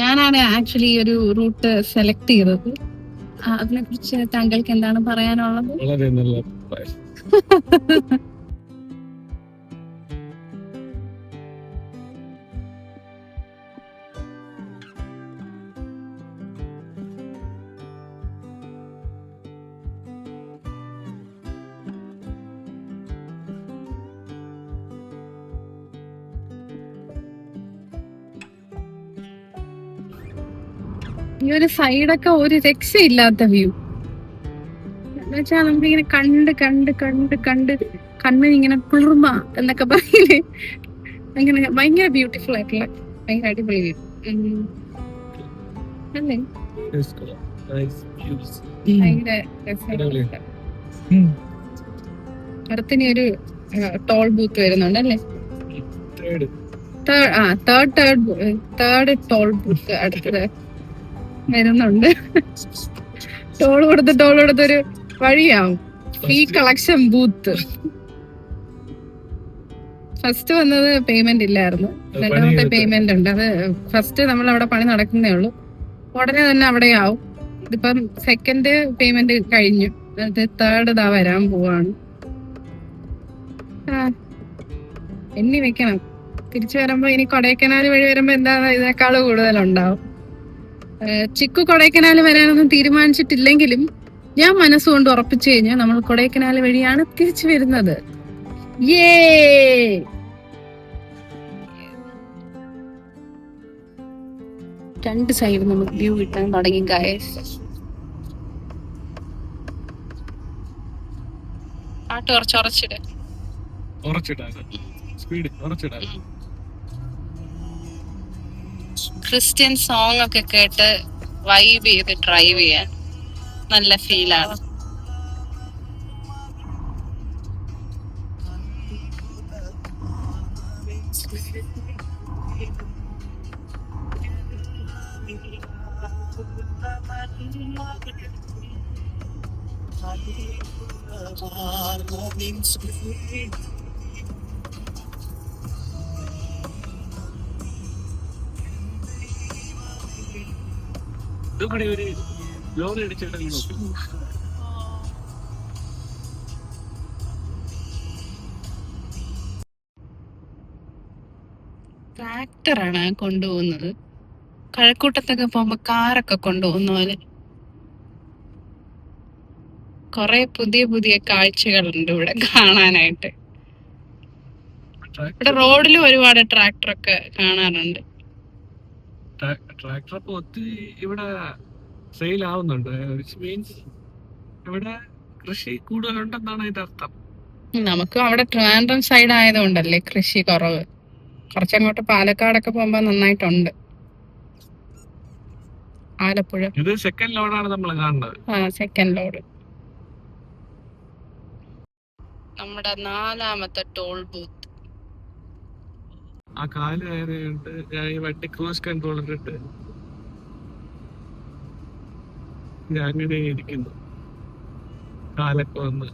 ഞാനാണ് ആക്ച്വലി ഒരു റൂട്ട് സെലക്ട് ചെയ്തത്. അതിനെ കുറിച്ച് താങ്കൾക്ക് എന്താണ് പറയാനുള്ളത്? വളരെ നല്ല ഈ ഒരു സൈഡൊക്കെ ഒരു രക്ഷയില്ലാത്ത വ്യൂ എന്നുവെച്ചാൽ നമുക്കിങ്ങനെ കണ്ട് കണ്ട് കണ്ട് കണ്ട് കണ്ണിന് ഇങ്ങനെ കുളിർമ എന്നൊക്കെ പറയില്ലേ, അങ്ങനെ ഭയങ്കര ബ്യൂട്ടിഫുൾ ആയിട്ടുള്ള ഭയങ്കര അടിപൊളി വ്യൂ അല്ലേ? ഭയങ്കര രസമായിട്ട്. അടുത്തിന് ഒരു ടോൾ ബൂത്ത് വരുന്നുണ്ട് അല്ലേ? തേർഡ് ടോൾ ബൂത്ത് അടുത്തത് വരുന്നുണ്ട്. ടോൾ കൊടുത്തൊരു വഴിയാവും ഫീ കളക്ഷൻ ബൂത്ത്. ഫസ്റ്റ് വന്നത് പേയ്മെന്റ് ഇല്ലായിരുന്നു, രണ്ടാമത്തെ പേയ്മെന്റ് ഉണ്ട്. അത് ഫസ്റ്റ് നമ്മൾ അവിടെ പണി നടക്കുന്നേ ഉള്ളൂ, ഉടനെ തന്നെ അവിടെ ആവും. ഇതിപ്പം സെക്കൻഡ് പേയ്മെന്റ് കഴിഞ്ഞു, അത് തേർഡ് ഇതാ വരാൻ പോവാണ്. എണ്ണി വെക്കണം. തിരിച്ചു വരുമ്പോ ഇനി കൊടൈക്കനാൽ വഴി വരുമ്പോ എന്താ ഇതിനേക്കാള് കൂടുതലുണ്ടാവും. ചിക്കു കൊടൈക്കനാൽ വരാനൊന്നും തീരുമാനിച്ചിട്ടില്ലെങ്കിലും ഞാൻ മനസ്സുകൊണ്ട് ഉറപ്പിച്ചു കഴിഞ്ഞാൽ നമ്മൾ കൊടൈക്കനാൽ വഴിയാണ് തിരിച്ചു വരുന്നത്. രണ്ട് സൈഡ് നമുക്ക് വ്യൂ കിട്ടാൻ തുടങ്ങി ഗായ്സ്. പാട്ട് ക്രിസ്ത്യൻ സോങ് ഒക്കെ കേട്ട് വൈബ് ചെയ്ത് ഡ്രൈവ് ചെയ്യാൻ നല്ല ഫീലാണ്. ഇതുകൂടി ഒരു ലോറി അടിച്ചിട്ടുണ്ടെങ്കിൽ നോക്കി. ട്രാക്ടറാണ് കൊണ്ടുപോകുന്നത്. കഴക്കൂട്ടത്തൊക്കെ പോകുമ്പോ കാറൊക്കെ കൊണ്ടുപോകുന്ന പോലെ. കൊറേ പുതിയ പുതിയ കാഴ്ചകളുണ്ട് ഇവിടെ കാണാനായിട്ട്. ഇവിടെ റോഡിലും ഒരുപാട് ട്രാക്ടറൊക്കെ കാണാറുണ്ട്. ട്രാക്ടർ ഇപ്പൊ ഒത്തിരി ഇവിടെ സെയിൽ ആവുന്നുണ്ട്. വിച്ച് മീൻസ് ഇവിടെ കൃഷി കൂടുതലുണ്ടെന്നാണ് അതിന്റെ അർത്ഥം. നമുക്ക് അവിടെ ട്രിവാൻഡ്രം സൈഡ് ആയതുകൊണ്ടല്ലേ കൃഷി കുറവ്. കുറച്ചങ്ങോട്ട് പാലക്കാടൊക്കെ പോകുമ്പോ നന്നായിട്ടുണ്ട്. ആലപ്പുഴ ഇത് സെക്കൻഡ് ലോഡാണ് നമ്മൾ കാണുന്നത്. Second load. നമ്മുടെ 4ാമത്തെ ടോൾ ബൂത്ത്. ആ കാല് കയറിയുണ്ട്. ഈ വണ്ടി ക്രൂസ് കൺട്രോൾ ഇട്ടിട്ട് അങ്ങനെ ഇരിക്കുന്നു. കാലൊക്കെ വന്ന്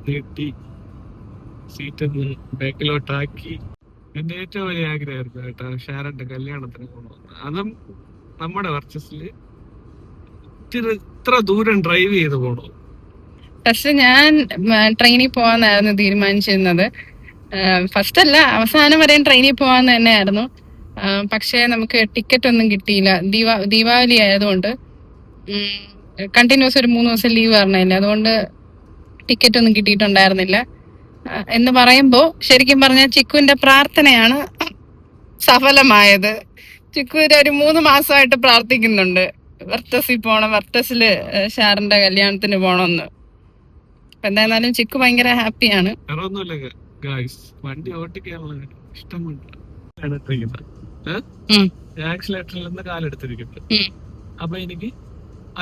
നീട്ടി സീറ്റ് ബാക്കിലോട്ടാക്കി. എന്റെ ഏറ്റവും വലിയ ആഗ്രഹമായിരുന്നു കേട്ടോ ഷാരന്റെ കല്യാണത്തിന് പോകണമെന്ന്. അതും നമ്മുടെ വർച്ചസിൽ ഇത്ര ദൂരം ഡ്രൈവ് ചെയ്ത് പോകണോ. ഫസ്റ്റ് ഞാൻ ട്രെയിനിൽ പോവാന്നായിരുന്നു തീരുമാനിച്ചിരുന്നത്. ഫസ്റ്റ് അല്ല, അവസാനം വരെയും ട്രെയിനിൽ പോവാന്ന് തന്നെയായിരുന്നു. പക്ഷെ നമുക്ക് ടിക്കറ്റ് ഒന്നും കിട്ടിയില്ല. ദീപാവലി ആയതുകൊണ്ട് കണ്ടിന്യൂസ് ഒരു 3 ദിവസം ലീവ് പറഞ്ഞില്ല. അതുകൊണ്ട് ടിക്കറ്റ് ഒന്നും കിട്ടിയിട്ടുണ്ടായിരുന്നില്ല. എന്ന് പറയുമ്പോ ശരിക്കും പറഞ്ഞാൽ ചിക്കുവിന്റെ പ്രാർത്ഥനയാണ് സഫലമായത്. ചിക്കു ഒരു 3 മാസമായിട്ട് പ്രാർത്ഥിക്കുന്നുണ്ട് വെർട്ടസിൽ പോണം, വെർട്ടസില് ഷാറിന്റെ കല്യാണത്തിന് പോണമെന്ന്. എന്തായാലും ചിക്കു ഭയങ്കര ഹാപ്പിയാണ്. വണ്ടി ഓട്ടിക്കാനുള്ള ഇഷ്ടമുണ്ട്. ആക്സിലേറ്ററിൽ നിന്ന് കാലെടുത്തിരിക്കുന്നത്. അപ്പൊ എനിക്ക്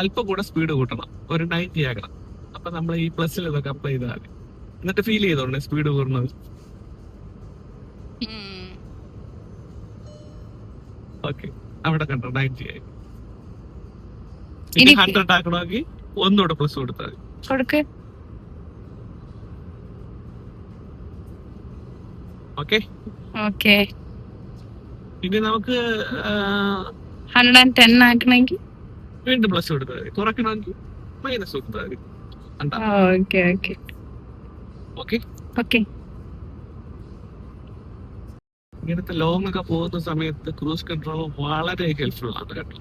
അല്പം കൂടെ സ്പീഡ് കൂട്ടണം, ഒരു 90 ആക്കണം. അപ്പൊ നമ്മൾ ഈ പ്ലസിൽ ഇതൊക്കെ അപ്ലൈ ചെയ്താൽ മതി. എന്നിട്ട് ഫീൽ ചെയ്തോണ്ടേ സ്പീഡ് കൂടുന്നത്. ഓക്കെ, അവിടെ കണ്ടോ 90 ആയി. ഇനി 100 ആക്കണമെങ്കിൽ ഒന്നുകൂടെ പ്ലസ് കൊടുത്താൽ മതി. ഓക്കെ, ഇനി നമുക്ക് 110 ആക്കണമെങ്കിൽ വീണ്ടും പ്ലസ് കൊടുത്താൽ മതി. കുറയ്ക്കണമെങ്കിൽ മൈനസ് കൊടുത്താൽ മതി. ഇങ്ങനത്തെ ലോങ് ഒക്കെ പോകുന്ന സമയത്ത് ക്രൂസ് കൺട്രോൾ വളരെ ഹെൽപ്ഫുൾ ആണ് കേട്ടോ.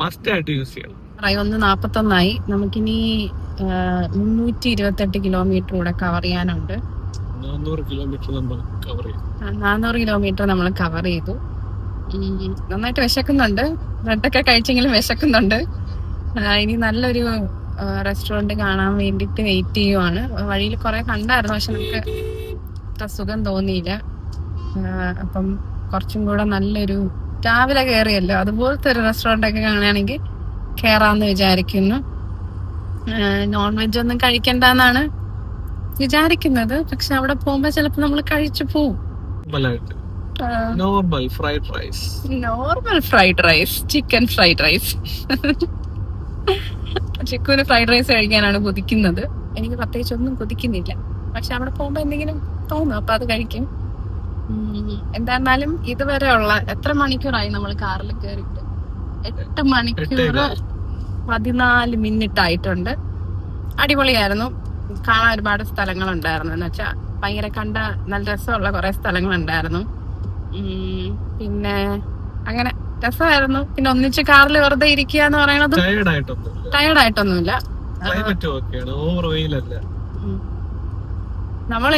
മസ്റ്റ് ആയിട്ട് യൂസ് ചെയ്യണം. 1:41 നമുക്കിനി 328 കിലോമീറ്റർ കൂടെ കവർ ചെയ്യാനുണ്ട്. 400 കിലോമീറ്റർ നമ്മൾ കവർ ചെയ്തു. 400 കിലോമീറ്റർ നമ്മൾ കവർ ചെയ്തു. നന്നായിട്ട് വിശക്കുന്നുണ്ട്. ബ്രെഡൊക്കെ കഴിച്ചെങ്കിലും വിശക്കുന്നുണ്ട്. ഇനി നല്ലൊരു റെസ്റ്റോറന്റ് കാണാൻ വേണ്ടിട്ട് വെയിറ്റ് ചെയ്യുവാണ്. വഴിയിൽ കുറെ കണ്ടായിരുന്നു, പക്ഷെ നമുക്ക് അത്ര സുഖം തോന്നിയില്ല. അപ്പം കുറച്ചും കൂടെ നല്ലൊരു രാവിലെ കയറിയല്ലോ അതുപോലത്തെ ഒരു റെസ്റ്റോറന്റ് ഒക്കെ കാണുകയാണെങ്കിൽ കയറാന്ന് വിചാരിക്കുന്നു. നോൺ വെജ് ഒന്നും കഴിക്കണ്ടെന്നാണ് വിചാരിക്കുന്നത്. പക്ഷെ അവിടെ പോകുമ്പോ ചിലപ്പോ നമ്മൾ കഴിച്ചു പോവും. Normal fried rice, chicken fried rice. ചിക്കുവിന് ഫ്രൈഡ് റൈസ് കഴിക്കാനാണ് കൊതിക്കുന്നത്. എനിക്ക് പ്രത്യേകിച്ച് ഒന്നും കൊതിക്കുന്നില്ല. പക്ഷെ അവിടെ പോകുമ്പോ എന്തെങ്കിലും തോന്നും, അപ്പൊ അത് കഴിക്കും. എന്തായിരുന്നാലും ഇതുവരെ ഉള്ള എത്ര മണിക്കൂറായി നമ്മൾ കാറിൽ കയറിയിട്ട്? 8 മണിക്കൂർ 14 മിനിറ്റ് ആയിട്ടുണ്ട്. അടിപൊളിയായിരുന്നു. കാണാൻ ഒരുപാട് സ്ഥലങ്ങളുണ്ടായിരുന്നു. എന്ന് വെച്ചാൽ ഭയങ്കര കണ്ട നല്ല രസമുള്ള കുറെ സ്ഥലങ്ങളുണ്ടായിരുന്നു. പിന്നെ അങ്ങനെ രസമായിരുന്നു. പിന്നെ ഒന്നിച്ച് കാറിൽ വെറുതെ ഇരിക്കുക എന്ന് പറയുന്നത് ടയർഡായിട്ടൊന്നുമില്ല.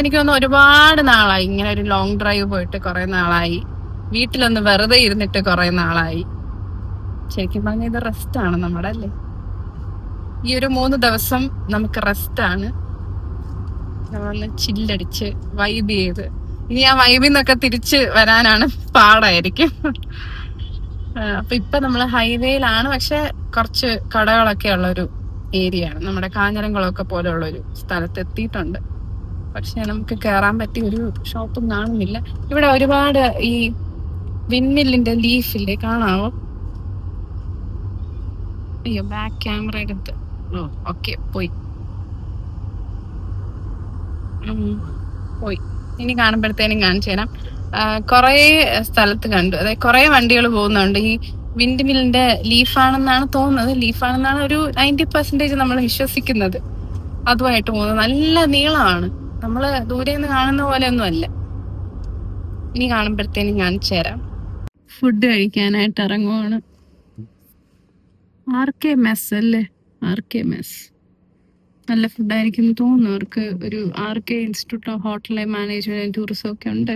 എനിക്ക് തോന്നുന്നു ഒരുപാട് നാളായി ഇങ്ങനെ ഒരു ലോങ് ഡ്രൈവ് പോയിട്ട്. കുറെ നാളായി വീട്ടിലൊന്ന് വെറുതെ ഇരുന്നിട്ട് കുറെ നാളായി. ശരിക്കും പറഞ്ഞാൽ ഇത് റെസ്റ്റ് ആണ് നമ്മുടെ, അല്ലേ? ഈ ഒരു 3 ദിവസം നമുക്ക് റെസ്റ്റ് ആണ്. നമ്മളൊന്ന് ചില്ലടിച്ച് വൈബ് ചെയ്ത് ഇനി ആ വൈബിൽ നിന്നൊക്കെ തിരിച്ച് വരാനാണ് പാടായിരിക്കും. അപ്പൊ ഇപ്പൊ നമ്മള് ഹൈവേയിലാണ്. പക്ഷെ കുറച്ച് കടകളൊക്കെ ഉള്ളൊരു ഏരിയ ആണ്. നമ്മുടെ കാഞ്ഞിരംകുളമൊക്കെ പോലെയുള്ള ഒരു സ്ഥലത്ത് എത്തിയിട്ടുണ്ട്. പക്ഷെ നമുക്ക് കയറാൻ പറ്റിയ ഒരു ഷോപ്പും കാണുന്നില്ല. ഇവിടെ ഒരുപാട് ഈ വിൻമില്ലിന്റെ ലീഫില്ലേ, കാണാവോ? അയ്യോ, ബാക്ക് ക്യാമറ എടുത്ത്. ഓക്കെ, പോയി. പോയി. ഇനി കാണുമ്പോഴത്തേനും കാണിച്ചു തരാം. കുറേ സ്ഥലത്ത് കണ്ടു, അതായത് കുറേ വണ്ടികൾ പോകുന്നുണ്ട്. ഈ വിൻഡ് മില്ലിന്റെ ലീഫാണെന്നാണ് തോന്നുന്നത്, ലീഫാണെന്നാണ് ഒരു 90% നമ്മൾ വിശ്വസിക്കുന്നത്. അതുമായിട്ട് പോകുന്നത് നല്ല നീളമാണ്, നമ്മള് ദൂരെ നിന്ന് കാണുന്ന പോലെ ഒന്നും അല്ല. ഇനി കാണുമ്പോഴത്തേനും കാണിച്ചു തരാം. ഫുഡ് കഴിക്കാനായിട്ട് ഇറങ്ങുവാണ്. RK മെസ് അല്ലേ? RK മെസ് നല്ല ഫുഡായിരിക്കും തോന്നുന്നു. അവർക്ക് ഒരു RK institute of hotel management tourism ഒക്കെ ഉണ്ട്.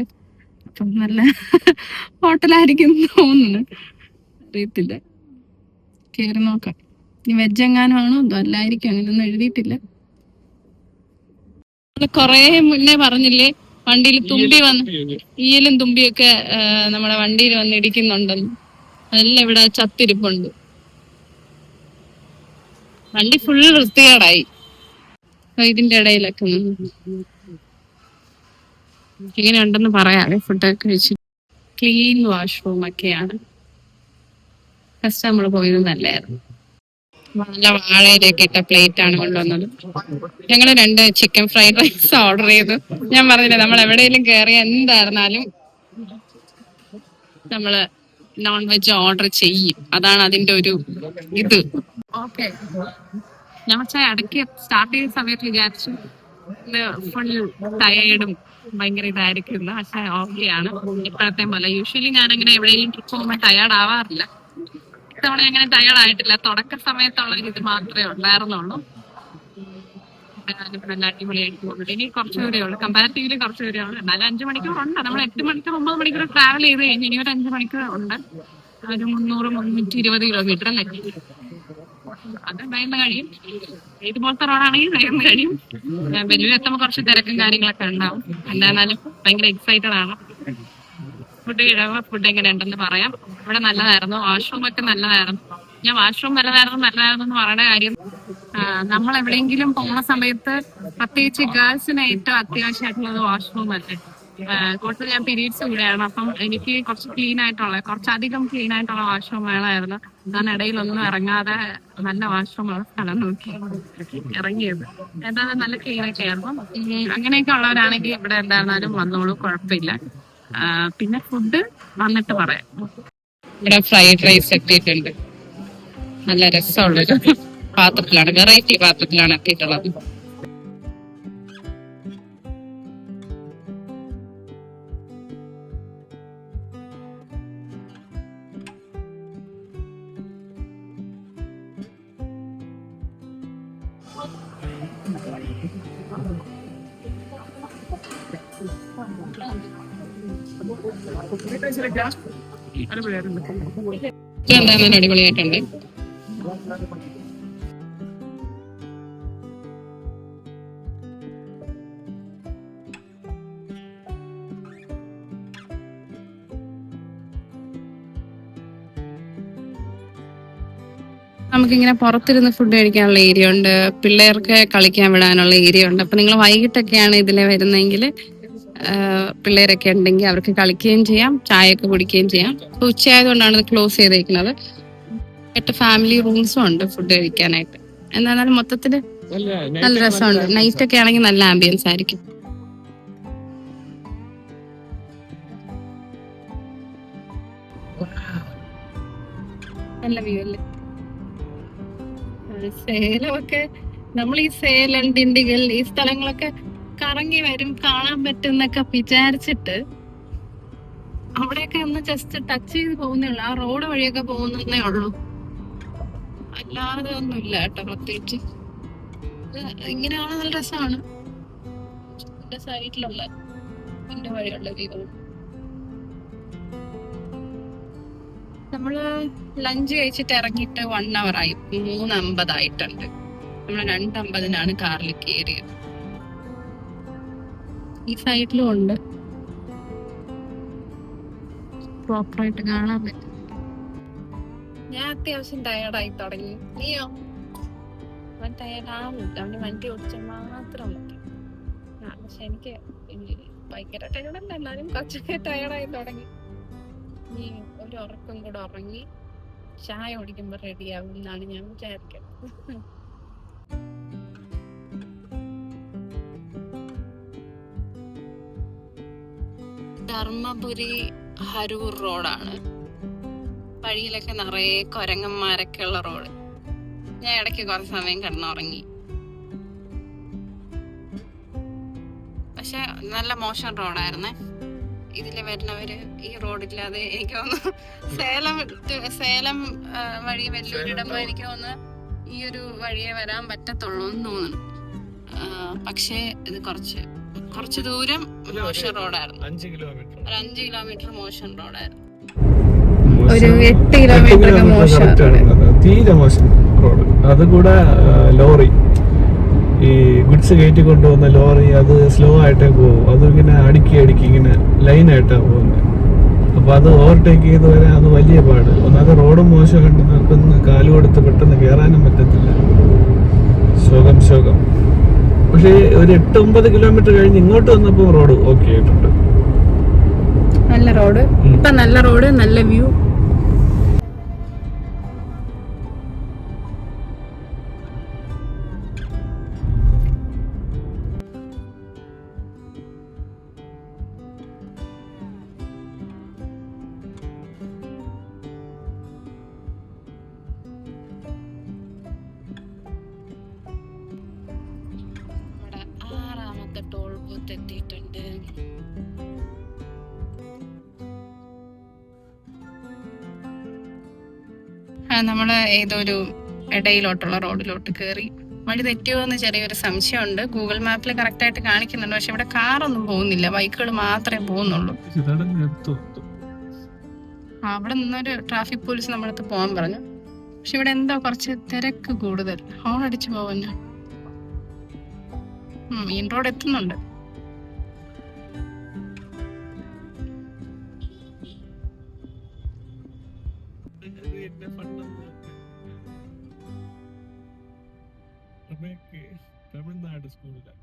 അപ്പം നല്ല ഹോട്ടലായിരിക്കും തോന്നുന്നു, അറിയത്തില്ല. കയറി നോക്കാം. ഇനി വെജ് എങ്ങാനും ആണോ എന്തോ, അല്ലായിരിക്കും, അങ്ങനെയൊന്നും എഴുതിയിട്ടില്ല. കൊറേ മുന്നേ പറഞ്ഞില്ലേ വണ്ടിയിൽ തുമ്പി വന്ന്, ഈയലും തുമ്പിയൊക്കെ നമ്മുടെ വണ്ടിയിൽ വന്ന് ഇടിക്കുന്നുണ്ടെന്ന്. അതെല്ലാം ഇവിടെ ചത്തിരിപ്പുണ്ട്. വണ്ടി ഫുൾ വൃത്തികേടായി. ഇതിന്റെ ഇടയിലൊക്കെ ഇങ്ങനെ ഉണ്ടെന്ന് പറയാവേ. ഫുഡൊക്കെ കഴിച്ച് ക്ലീൻ വാഷ്റൂം ഒക്കെയാണ്. ഫസ്റ്റ് നമ്മൾ പോയത് നല്ലായിരുന്നു. നല്ല വാഴയിലൊക്കെ ഇട്ട പ്ലേറ്റ് ആണ് കൊണ്ടുവന്നത്. ഞങ്ങൾ 2 ചിക്കൻ ഫ്രൈഡ് റൈസ് ഓർഡർ ചെയ്തു. ഞാൻ പറഞ്ഞില്ലേ, നമ്മൾ എവിടെയെങ്കിലും കയറി എന്തായിരുന്നാലും നമ്മള് നോൺ വെജ് ഓർഡർ ചെയ്യും. അതാണ് അതിന്റെ ഒരു ഇത്. ഓക്കെ, ഞാൻ പക്ഷേ ഇടയ്ക്ക് സ്റ്റാർട്ട് ചെയ്ത സമയത്ത് വിചാരിച്ചു ഫുൾ ടയേർഡും ഭയങ്കര ഇതായിരിക്കും. പക്ഷെ ഓക്കെയാണ്, ഇപ്പോഴത്തെ പോലെ. യൂഷ്വലി ഞാനങ്ങനെ എവിടെയെങ്കിലും ട്രിപ്പ് പോകുമ്പോൾ ടയേർഡ് ആവാറില്ല. ഇത്തവണ അങ്ങനെ ടയേർഡ് ആയിട്ടില്ല. തുടക്ക സമയത്തുള്ള ഇത് മാത്രമേ ഉണ്ടായിരുന്നുള്ളൂ. നല്ല അടിപൊളിയായിട്ട് പോകുന്നുണ്ട്. ഇനി കുറച്ചുകൂടെ ഉള്ളു, കമ്പാരിറ്റീവ്ലി കുറച്ചുകൂടെ ഉള്ളു. എന്നാലും 5 മണിക്കൂറുണ്ട്. നമ്മൾ 8 മണിക്കൂർ 9 മണിക്കൂർ ട്രാവൽ ചെയ്ത് കഴിഞ്ഞ് ഇനി ഒരു 5 മണിക്കൂർ ഉണ്ട്. ഒരു 300-320 കിലോമീറ്റർ അല്ലേ? അത് വേഗം കഴിയും. ഇതുപോലത്തെ റോഡാണെങ്കിൽ വേഗം കഴിയും. വെല്ലൂർ എത്തുമ്പോൾ കുറച്ച് തിരക്കും കാര്യങ്ങളൊക്കെ ഉണ്ടാവും. എന്തായാലും ഭയങ്കര എക്സൈറ്റഡ് ആണ്. ഫുഡ് എങ്ങനെ ഉണ്ടെന്ന് പറയാം. ഇവിടെ നല്ലതായിരുന്നു, വാഷ്റൂം ഒക്കെ നല്ലതായിരുന്നു. ഞാൻ വാഷ്റൂം നല്ലതായിരുന്നു എന്ന് പറയുന്ന കാര്യം, നമ്മൾ എവിടെയെങ്കിലും പോകുന്ന സമയത്ത് പ്രത്യേകിച്ച് ഗേൾസിന് ഏറ്റവും അത്യാവശ്യമായിട്ടുള്ളത് വാഷ്റൂം അല്ലേ. കൂടുതൽ ഞാൻ പീരീഡ്സ് കൂടെയാണ്, അപ്പം എനിക്ക് കുറച്ചധികം ക്ലീൻ ആയിട്ടുള്ള വാഷ്റൂം വേണമായിരുന്നു. ഞാൻ ഇടയിലൊന്നും ഇറങ്ങാതെ നല്ല വാഷ്റൂമുള്ള സ്ഥലം നോക്കി ഇറങ്ങിയത്. എന്തായാലും നല്ല ക്ലീൻ ഒക്കെ ആയിരുന്നു. അങ്ങനെയൊക്കെ ഉള്ളവരാണെങ്കിൽ ഇവിടെ എന്തായിരുന്നാലും വന്നോളൂ, കുഴപ്പമില്ല. പിന്നെ ഫുഡ് വന്നിട്ട് പറയാം. ഇവിടെ ഫ്രൈഡ് റൈസ് എത്തിയിട്ടുണ്ട്. നല്ല രസമുള്ളൊരു പാത്രത്തിലാണ്, വെറൈറ്റി പാത്രത്തിലാണ് എത്തിയിട്ടുള്ളത്. എന്തായാലും അടിപൊളിയായിട്ടുണ്ട്. നമുക്കിങ്ങനെ പുറത്തിരുന്ന് ഫുഡ് കഴിക്കാനുള്ള ഏരിയ ഉണ്ട്, പിള്ളേർക്ക് കളിക്കാൻ വിടാനുള്ള ഏരിയ ഉണ്ട്. അപ്പൊ നിങ്ങൾ വൈകിട്ടൊക്കെയാണ് ഇതിലെ വരുന്നതെങ്കിൽ പിള്ളേരൊക്കെ ഉണ്ടെങ്കിൽ അവർക്ക് കളിക്കുകയും ചെയ്യാം, ചായയൊക്കെ കുടിക്കുകയും ചെയ്യാം. ഉച്ചയായതുകൊണ്ടാണ് ഇത് ക്ലോസ് ചെയ്തേക്കുന്നത്. 8 ഫാമിലി റൂംസും ഉണ്ട് ഫുഡ് കഴിക്കാനായിട്ട്. എന്നാലും മൊത്തത്തില് നല്ല രസമുണ്ട്. നൈറ്റ് ഒക്കെ ആണെങ്കിൽ നല്ല ആംബിയൻസ് ആയിരിക്കും. നല്ല വ്യൂ അല്ലേ? സേലമൊക്കെ, നമ്മൾ ഈ സേലം, ഡിണ്ടിഗൽ ഈ സ്ഥലങ്ങളൊക്കെ കറങ്ങി വരും, കാണാൻ പറ്റുന്നൊക്കെ വിചാരിച്ചിട്ട് അവിടെയൊക്കെ ഒന്ന് ജസ്റ്റ് ടച്ച് ചെയ്ത് പോകുന്നേ ഉള്ളൂ. ആ റോഡ് വഴിയൊക്കെ പോകുന്നേ ഉള്ളൂ, അല്ലാതെ ഒന്നുമില്ല കേട്ടോ. പ്രത്യേകിച്ച് ഇങ്ങനെയാണ്, നല്ല രസമാണ്. സൈഡിലുള്ള ഇതിന്റെ വഴിയുള്ള വ്യൂ. നമ്മള് ലഞ്ച് കഴിച്ചിട്ട് ഇറങ്ങിയിട്ട് 1 hour ആയി, 3:50 ആയിട്ടുണ്ട്. നമ്മൾ 2:50 കാറിൽ കയറിയത്. ഈ സൈഡിലും ഉണ്ട്, പ്രോപ്പറായിട്ട് കാണാൻ പറ്റും. ഞാൻ അത്യാവശ്യം ടയർഡായി തുടങ്ങി. നീയോ? അവൻ ടയർഡാവില്ല, അവന് വണ്ടി ഓടിച്ചാൽ മാത്രം മതി. പക്ഷെ എനിക്ക് ഭയങ്കര ടയർഡല്ല, എന്നാലും കുറച്ചൊക്കെ ടയർഡായി തുടങ്ങി. നീ ഒരു ഉറക്കം കൂടെ ഉറങ്ങി ചായ കുടിക്കുമ്പോൾ റെഡിയാവും എന്നാണ് ഞാൻ വിചാരിക്കുന്നത്. ധർമ്മപുരി ഹരൂർ റോഡാണ്. വഴിയിലൊക്കെ നിറയെ കൊരങ്ങന്മാരൊക്കെ ഉള്ള റോഡ്. ഞാൻ ഇടയ്ക്ക് കുറച്ച് സമയം കിടന്നുറങ്ങി. പക്ഷെ നല്ല മോശം റോഡായിരുന്നേ. ഇതില് വരുന്നവര് ഈ റോഡില്ലാതെ എനിക്ക് തോന്നുന്നു സേലം വഴി വെല്ലൂരിടുമ്പോ എനിക്ക് തോന്നുന്നു ഈ ഒരു വഴിയെ വരാൻ പറ്റത്തുള്ളൂ എന്ന് തോന്നുന്നു. പക്ഷേ ഇത് കുറച്ച് ദൂരം മോശം റോഡായിരുന്നു. 5 കിലോമീറ്റർ ഒരു 5 കിലോമീറ്റർ മോശം റോഡായിരുന്നു. ഒരു 8 കിലോമീറ്റർ മോശം തീരെ മോശം റോഡ്. അതുകൂടെ ലോറി, ഈ ഗുഡ്സ് കയറ്റി കൊണ്ടുപോകുന്ന ലോറി അത് സ്ലോ ആയിട്ടേ പോകും. അതിങ്ങനെ അടുക്കി ഇങ്ങനെ ലൈനായിട്ടാണ് പോകുന്നത്. അപ്പൊ അത് ഓവർടേക്ക് ചെയ്ത് വരാൻ അത് വലിയ പാട്. ഒന്നാമത് റോഡും മോശം കണ്ട് നമുക്കൊന്ന് കാല് കൊടുത്ത് പെട്ടെന്ന് കയറാനും പറ്റത്തില്ല. ശോകം. പക്ഷേ ഒരു 8-9 കിലോമീറ്റർ കഴിഞ്ഞ് ഇങ്ങോട്ട് വന്നപ്പോ റോഡ് ഓക്കെ ആയിട്ടുണ്ട്. നല്ല റോഡ്, ഇപ്പൊ നല്ല റോഡ്, നല്ല വ്യൂ. ടോൾ ബൂത്ത് എത്തിയിട്ടുണ്ട്. നമ്മള് ഏതൊരു ഇടയിലോട്ടുള്ള റോഡിലോട്ട് കയറി. വഴി തെറ്റിയോ എന്ന് ചെറിയൊരു സംശയമുണ്ട്. ഗൂഗിൾ മാപ്പിൽ കറക്റ്റ് ആയിട്ട് കാണിക്കുന്നുണ്ട്. പക്ഷെ ഇവിടെ കാറൊന്നും പോകുന്നില്ല, ബൈക്കുകൾ മാത്രമേ പോകുന്നുള്ളൂ. അവിടെ നിന്നൊരു ട്രാഫിക് പോലീസ് നമ്മളടുത്ത് പോകാൻ പറഞ്ഞു. പക്ഷെ ഇവിടെ എന്തോ കുറച്ച് തിരക്ക് കൂടുതൽ. ഹോൺ അടിച്ചു പോവാൻ മെയിൻ റോഡ് എത്തുന്നുണ്ട്. തമിഴ്നാട് സ്കൂളിലാണ്.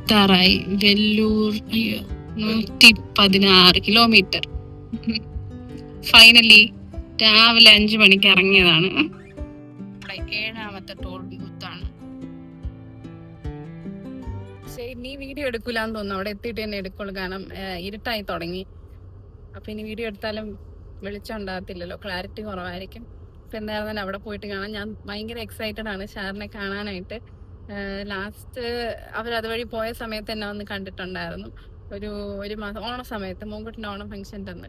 എത്താറായി. വെല്ലൂർ 116 കിലോമീറ്റർ. ഫൈനലി രാവിലെ 5 മണിക്ക് ഇറങ്ങിയതാണ്. 7ാമത്തെ ടോൾ ബൂത്താണ്. പക്ഷേ ഇനി വീഡിയോ എടുക്കൂലെന്ന് തോന്നുന്നു. അവിടെ എത്തിയിട്ട് തന്നെ എടുക്കുള്ളൂ. കാരണം ഇരുട്ടായി തുടങ്ങി. അപ്പൊ ഇനി വീഡിയോ എടുത്താലും വെളിച്ചം ഉണ്ടാകത്തില്ലല്ലോ, ക്ലാരിറ്റി കുറവായിരിക്കും. അപ്പൊ എന്തായാലും അവിടെ പോയിട്ട് കാണാം. ഞാൻ ഭയങ്കര എക്സൈറ്റഡ് ആണ് ഷാറിനെ കാണാനായിട്ട്. ലാസ്റ്റ് അവരതുവഴി പോയ സമയത്ത് എന്നെ വന്ന് കണ്ടിട്ടുണ്ടായിരുന്നു. ഒരു മാസം ഓണ സമയത്ത്, മോങ്കുട്ടിന്റെ ഓണം ഫംഗ്ഷൻ്റെ അന്ന്.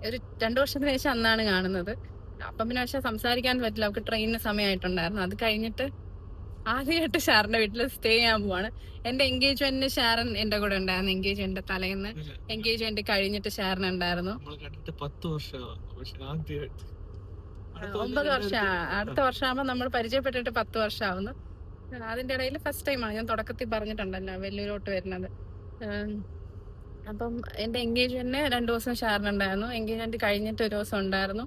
ഒരു 2 വർഷത്തിന് ശേഷം അന്നാണ് കാണുന്നത്. അപ്പം പിന്നെ പക്ഷെ സംസാരിക്കാൻ പറ്റില്ല, അവർക്ക് ട്രെയിനിന് സമയമായിട്ടുണ്ടായിരുന്നു. അത് കഴിഞ്ഞിട്ട് ആദ്യമായിട്ട് ഷാറിന്റെ വീട്ടിൽ സ്റ്റേ ചെയ്യാൻ പോവാണ്. എന്റെ എൻഗേജ്മെന്റിന് ഷാരൻ എന്റെ കൂടെ ഉണ്ടായിരുന്നു. എൻഗേജ്മെന്റ് തലേന്ന്, എൻഗേജ്മെന്റ് കഴിഞ്ഞിട്ട് ഷാരൻ ഉണ്ടായിരുന്നു. 9 വർഷം. അടുത്ത വർഷമാകുമ്പോൾ നമ്മൾ പരിചയപ്പെട്ടിട്ട് 10 വർഷമാവുന്നു. അതിന്റെ ഇടയിൽ ഫസ്റ്റ് ടൈമാണ്, ഞാൻ തുടക്കത്തിൽ പറഞ്ഞിട്ടുണ്ടല്ലോ വെല്ലൂരോട്ട് വരുന്നത്. അപ്പം എന്റെ എൻഗേജ്മെന്റിന് 2 ദിവസം ഷാറിനുണ്ടായിരുന്നു. എൻഗേജ്മെന്റ് കഴിഞ്ഞിട്ട് 1 ദിവസം ഉണ്ടായിരുന്നു.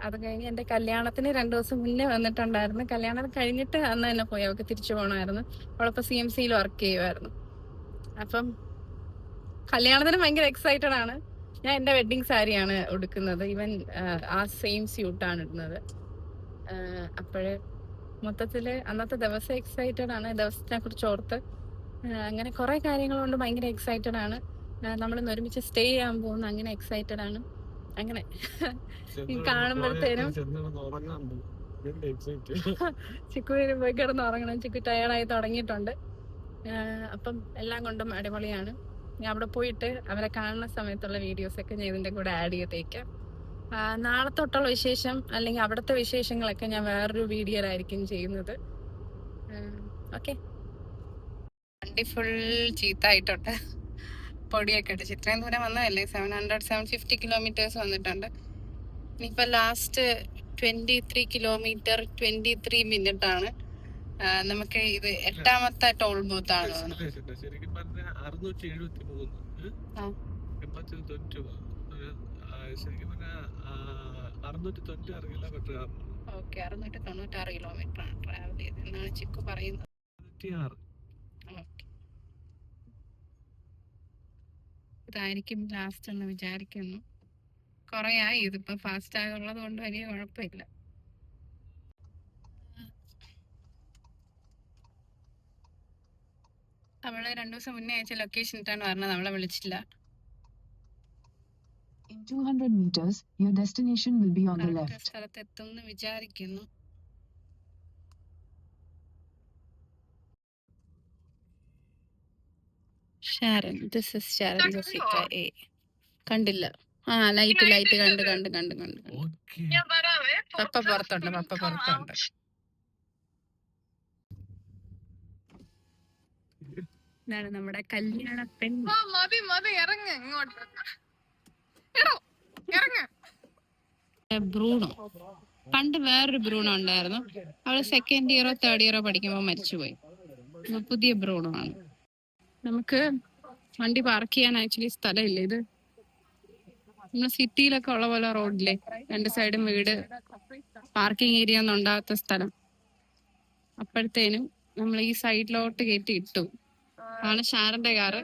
അത് കഴിഞ്ഞ് എന്റെ കല്യാണത്തിന് 2 ദിവസം മുന്നേ വന്നിട്ടുണ്ടായിരുന്നു. കല്യാണം കഴിഞ്ഞിട്ട് അന്ന് തന്നെ പോയി. അവൾക്ക് തിരിച്ചു പോകണമായിരുന്നു. അവളിപ്പോൾ CMC-യിൽ വർക്ക് ചെയ്യുമായിരുന്നു. അപ്പം കല്യാണത്തിന് ഭയങ്കര എക്സൈറ്റഡ് ആണ്. ഞാൻ എന്റെ വെഡിങ് സാരിയാണ് ഉടുക്കുന്നത്. ഈവൻ ആ സെയിം സ്യൂട്ടാണ് ഇടുന്നത്. അപ്പോഴ് മൊത്തത്തില് അന്നത്തെ ദിവസം എക്സൈറ്റഡ് ആണ്. ദിവസത്തിനെ കുറിച്ച് ഓർത്ത് അങ്ങനെ കുറെ കാര്യങ്ങൾ കൊണ്ട് ഭയങ്കര എക്സൈറ്റഡ് ആണ്. നമ്മളിന്ന് ഒരുമിച്ച് സ്റ്റേ ചെയ്യാൻ പോകുന്നു, അങ്ങനെ എക്സൈറ്റഡ് ആണ്. അങ്ങനെ കാണുമ്പോഴത്തേനും ചിക്കുവിന് പോയി കിടന്ന് ഉറങ്ങണം. ചിക്കു ടയർഡായി തുടങ്ങിയിട്ടുണ്ട്. അപ്പം എല്ലാം കൊണ്ടും അടിപൊളിയാണ്. ഞാൻ അവിടെ പോയിട്ട് അവരെ കാണുന്ന സമയത്തുള്ള വീഡിയോസൊക്കെ ഞാൻ ഇതിൻ്റെ കൂടെ ആഡ് ചെയ്തേക്കാം. നാളെ തൊട്ടുള്ള വിശേഷം അല്ലെങ്കിൽ അവിടുത്തെ വിശേഷങ്ങളൊക്കെ ഞാൻ വേറൊരു വീഡിയോയിലായിരിക്കും ചെയ്യുന്നത്. ഓക്കെ. വണ്ടി ഫുൾ ചീത്തായിട്ടുണ്ട്. പൊടിയൊക്കെ അടിച്ച് ഇത്രയും ദൂരം വന്നതല്ലേ. 750 കിലോമീറ്റേഴ്സ് വന്നിട്ടുണ്ട്. ഇനിയിപ്പോൾ ലാസ്റ്റ് 23 കിലോമീറ്റർ 23 മിനിറ്റ് ആണ്. നമുക്ക് ഇത് 8ാമത്തെ ടോൾ ബൂത്ത് ആണ് തോന്നുന്നത്. ശരിക്കും പറഞ്ഞാൽ 673 ശരിക്കും പറഞ്ഞാൽ 696 കിലോമീറ്റർ. ഓക്കെ, 696 കിലോമീറ്റർ ആണ് ട്രാവൽ ചെയ്ത് എന്നാണ് ചിക്കു പറയുന്നത്. ഇതായിരിക്കും ലാസ്റ്റ് എന്ന് വിചാരിക്കുന്നു. കുറേ ആയി ഇതിപ്പോ ഫാസ്റ്റ് ആയുള്ളത് കൊണ്ട് വലിയ കുഴപ്പമില്ല. അവള് 2 ദിവസം മുന്നേ അയച്ച ലൊക്കേഷൻ ഇട്ടാണ് പറഞ്ഞത്, നമ്മളെ വിളിച്ചില്ല. In 200 meters, your destination will be on the left. സ്ഥലത്ത് എത്തുമെന്ന് വിചാരിക്കുന്നു. Sharon, this is Sharon Jessica A. കണ്ടില്ല. ലൈറ്റ് കണ്ട്. പപ്പ പുറത്തുണ്ട്. ഇതാണ് നമ്മുടെ കല്യാണ പെണ്ണ്. ബ്രൂണോ, പണ്ട് വേറൊരു ബ്രൂണോ ഉണ്ടായിരുന്നു. അവള് 2nd ഇയറോ 3rd ഇയറോ പഠിക്കുമ്പോൾ മരിച്ചുപോയി. പുതിയ ബ്രൂണോ ആണ്. നമുക്ക് വണ്ടി പാർക്ക് ചെയ്യാൻ ആക്ച്വലി സ്ഥലമില്ല. ഇത് നമ്മള് സിറ്റിയിലൊക്കെ ഉള്ള പോലെ റോഡിലെ 2 സൈഡും വീട്, പാർക്കിംഗ് ഏരിയ ഒന്നും ഉണ്ടാകാത്ത സ്ഥലം. അപ്പോഴത്തേനും നമ്മൾ ഈ സൈഡിലോട്ട് കയറ്റി ഇട്ടു. ആണ് ഷാരന്റെ കാറ്.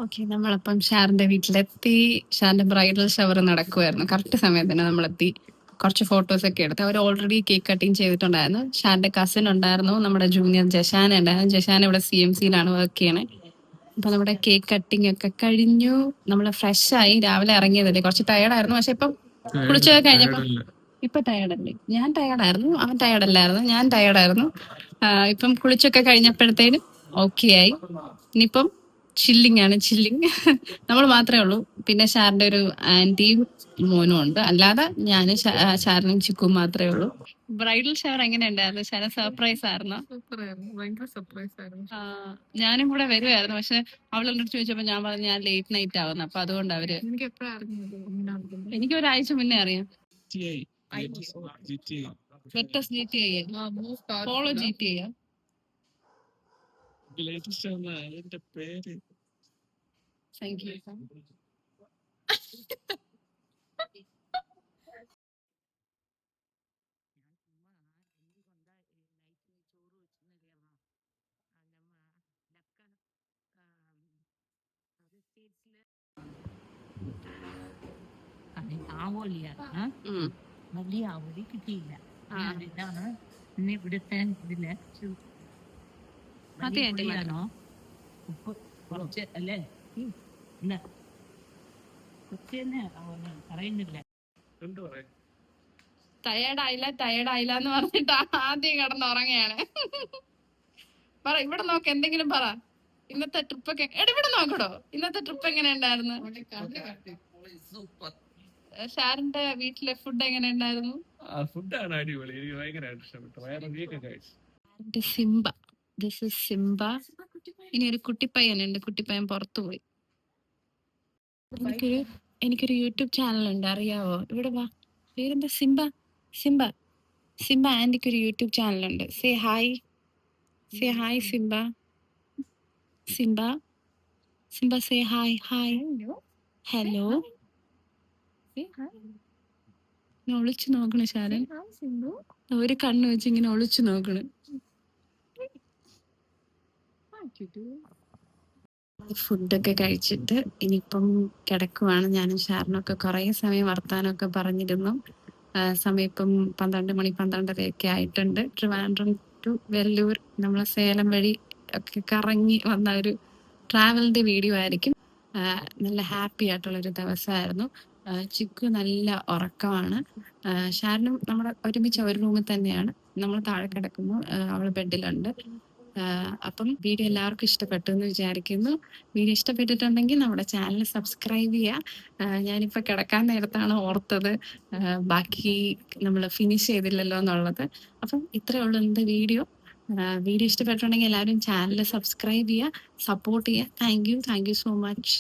ഓക്കെ, നമ്മളപ്പം ഷാറിന്റെ വീട്ടിലെത്തി. ഷാറിന്റെ ബ്രൈഡൽ ഷവർ നടക്കുമായിരുന്നു. കറക്റ്റ് സമയത്തിന് നമ്മളെത്തി. കുറച്ച് ഫോട്ടോസ് ഒക്കെ എടുത്ത്. അവർ ഓൾറെഡി കേക്ക് കട്ടിങ് ചെയ്തിട്ടുണ്ടായിരുന്നു. ഷാറിന്റെ കസിൻ ഉണ്ടായിരുന്നു, നമ്മുടെ ജൂനിയർ ജഷാന ഉണ്ടായിരുന്നു. ജഷാന ഇവിടെ CMC-യിലാണ് വർക്ക് ചെയ്യണേ. അപ്പൊ നമ്മുടെ കേക്ക് കട്ടിങ് ഒക്കെ കഴിഞ്ഞു. നമ്മള് ഫ്രഷ് ആയി. രാവിലെ ഇറങ്ങിയതല്ലേ, കുറച്ച് ടയർഡായിരുന്നു. പക്ഷെ ഇപ്പം കുളിച്ചൊക്കെ കഴിഞ്ഞപ്പോ ഇപ്പൊ ടയർഡല്ലേ. ഞാൻ ടയർഡായിരുന്നു, അവൻ ടയർഡല്ലായിരുന്നു, ഞാൻ ടയർഡായിരുന്നു. ഇപ്പം കുളിച്ചൊക്കെ കഴിഞ്ഞപ്പോഴത്തേനും ഓക്കെ ആയി. ഇനിയിപ്പം ചില്ലിങ് നമ്മൾ മാത്രമേ ഉള്ളൂ. പിന്നെ ഷാറിന്റെ ഒരു ആന്റിയും മോനും ഉണ്ട്. അല്ലാതെ ഞാനും ഷാറിനും ചിക്കും മാത്രമേ ഉള്ളൂ. ബ്രൈഡൽ ഷവർ എങ്ങനെ ഉണ്ടായിരുന്നു? ഷാര സർപ്രൈസ് ആയിരുന്നു. ഞാനും കൂടെ വരുമായിരുന്നു. പക്ഷെ അവൾ എന്നോട് ചോദിച്ചപ്പോ ഞാൻ പറഞ്ഞു ഞാൻ ലേറ്റ് നൈറ്റ് ആവുന്നു. അപ്പൊ അതുകൊണ്ട് അവര് എനിക്ക് ഒരാഴ്ച മുന്നേ അറിയാം. Virtus GTA Polo GTA thank you. ആവോലിയാണ് വലിയ ആവോലി കിട്ടിയില്ല. ഇതാണ് ഇന്ന് ഇവിടുത്തെ ഇതില് ആണോ ഉപ്പ് കുറച്ച് അല്ലേ? ഇല്ല കുറച്ച് തന്നെ പറയുന്നില്ല. ടയേർഡായില്ല എന്ന് പറഞ്ഞിട്ട് ആദ്യം കിടന്നുറങ്ങയാണ്. പറ, ഇവിടെ നോക്ക്, എന്തെങ്കിലും പറ. ഇന്നത്തെ ട്രിപ്പ് ഒക്കെ ഇവിടെ നോക്കടോ. ഇന്നത്തെ ട്രിപ്പ് എങ്ങനെ ഉണ്ടായിരുന്നു? ഷാറിന്റെ വീട്ടിലെ ഫുഡ് എങ്ങനെ ഉണ്ടായിരുന്നു? ഫുഡാണ് അടിപൊളി. എനിക്ക് ഭയങ്കരമായിട്ട് ഇഷ്ടപ്പെട്ടു. Simba, this is Simba. ഇനി ഒരു കുട്ടിപ്പയ്യനുണ്ട്. കുട്ടിപ്പയ്യൻ പുറത്തു പോയി. എനിക്കൊരു യൂട്യൂബ് ചാനലുണ്ട്, അറിയാവോ? ഇവിടെ വാ. പേരെന്താ? സിംബ ആന്റിക്ക് ഒരു യൂട്യൂബ് ചാനലുണ്ട്. Say hi Simba. Simba say hi. Hello. ഇങ്ങനെ ഒളിച്ചു നോക്കണ ഷാരൻ. ഒരു കണ്ണ് വെച്ച് ഇങ്ങനെ ഒളിച്ചു നോക്കണ്. ഫുഡൊക്കെ കഴിച്ചിട്ട് ഇനിയിപ്പം കിടക്കുവാണ്. ഞാനും ഷാരനൊക്കെ കുറേ സമയം വർത്താനമൊക്കെ പറഞ്ഞിരുന്നു. സമയം ഇപ്പം 12 മണി 12:30 ആയിട്ടുണ്ട്. ട്രിവാൻഡ്രം ടു വെല്ലൂർ നമ്മളെ സേലം വഴി ഒക്കെ കറങ്ങി വന്ന ഒരു ട്രാവലിന്റെ വീഡിയോ ആയിരിക്കും. നല്ല ഹാപ്പി ആയിട്ടുള്ളൊരു ദിവസമായിരുന്നു. ചിക്കു നല്ല ഉറക്കമാണ്. ഷാരനും നമ്മുടെ ഒരുമിച്ച് ഒരു റൂമിൽ തന്നെയാണ്. നമ്മൾ താഴെ കിടക്കുന്നു, അവൾ ബെഡിലുണ്ട്. അപ്പം വീഡിയോ എല്ലാവർക്കും ഇഷ്ടപ്പെട്ടു എന്ന് വിചാരിക്കുന്നു. വീഡിയോ ഇഷ്ടപ്പെട്ടിട്ടുണ്ടെങ്കിൽ നമ്മുടെ ചാനൽ സബ്സ്ക്രൈബ് ചെയ്യുക. ഞാനിപ്പോൾ കിടക്കാൻ നേരത്താണ് ഓർത്തത് ബാക്കി നമ്മൾ ഫിനിഷ് ചെയ്തില്ലല്ലോ എന്നുള്ളത്. അപ്പം ഇത്രയേ ഉള്ളൂ ഇന്നത്തെ വീഡിയോ. വീഡിയോ ഇഷ്ടപ്പെട്ടിട്ടുണ്ടെങ്കിൽ എല്ലാവരും ചാനൽ സബ്സ്ക്രൈബ് ചെയ്യുക, സപ്പോർട്ട് ചെയ്യുക. Thank you so much.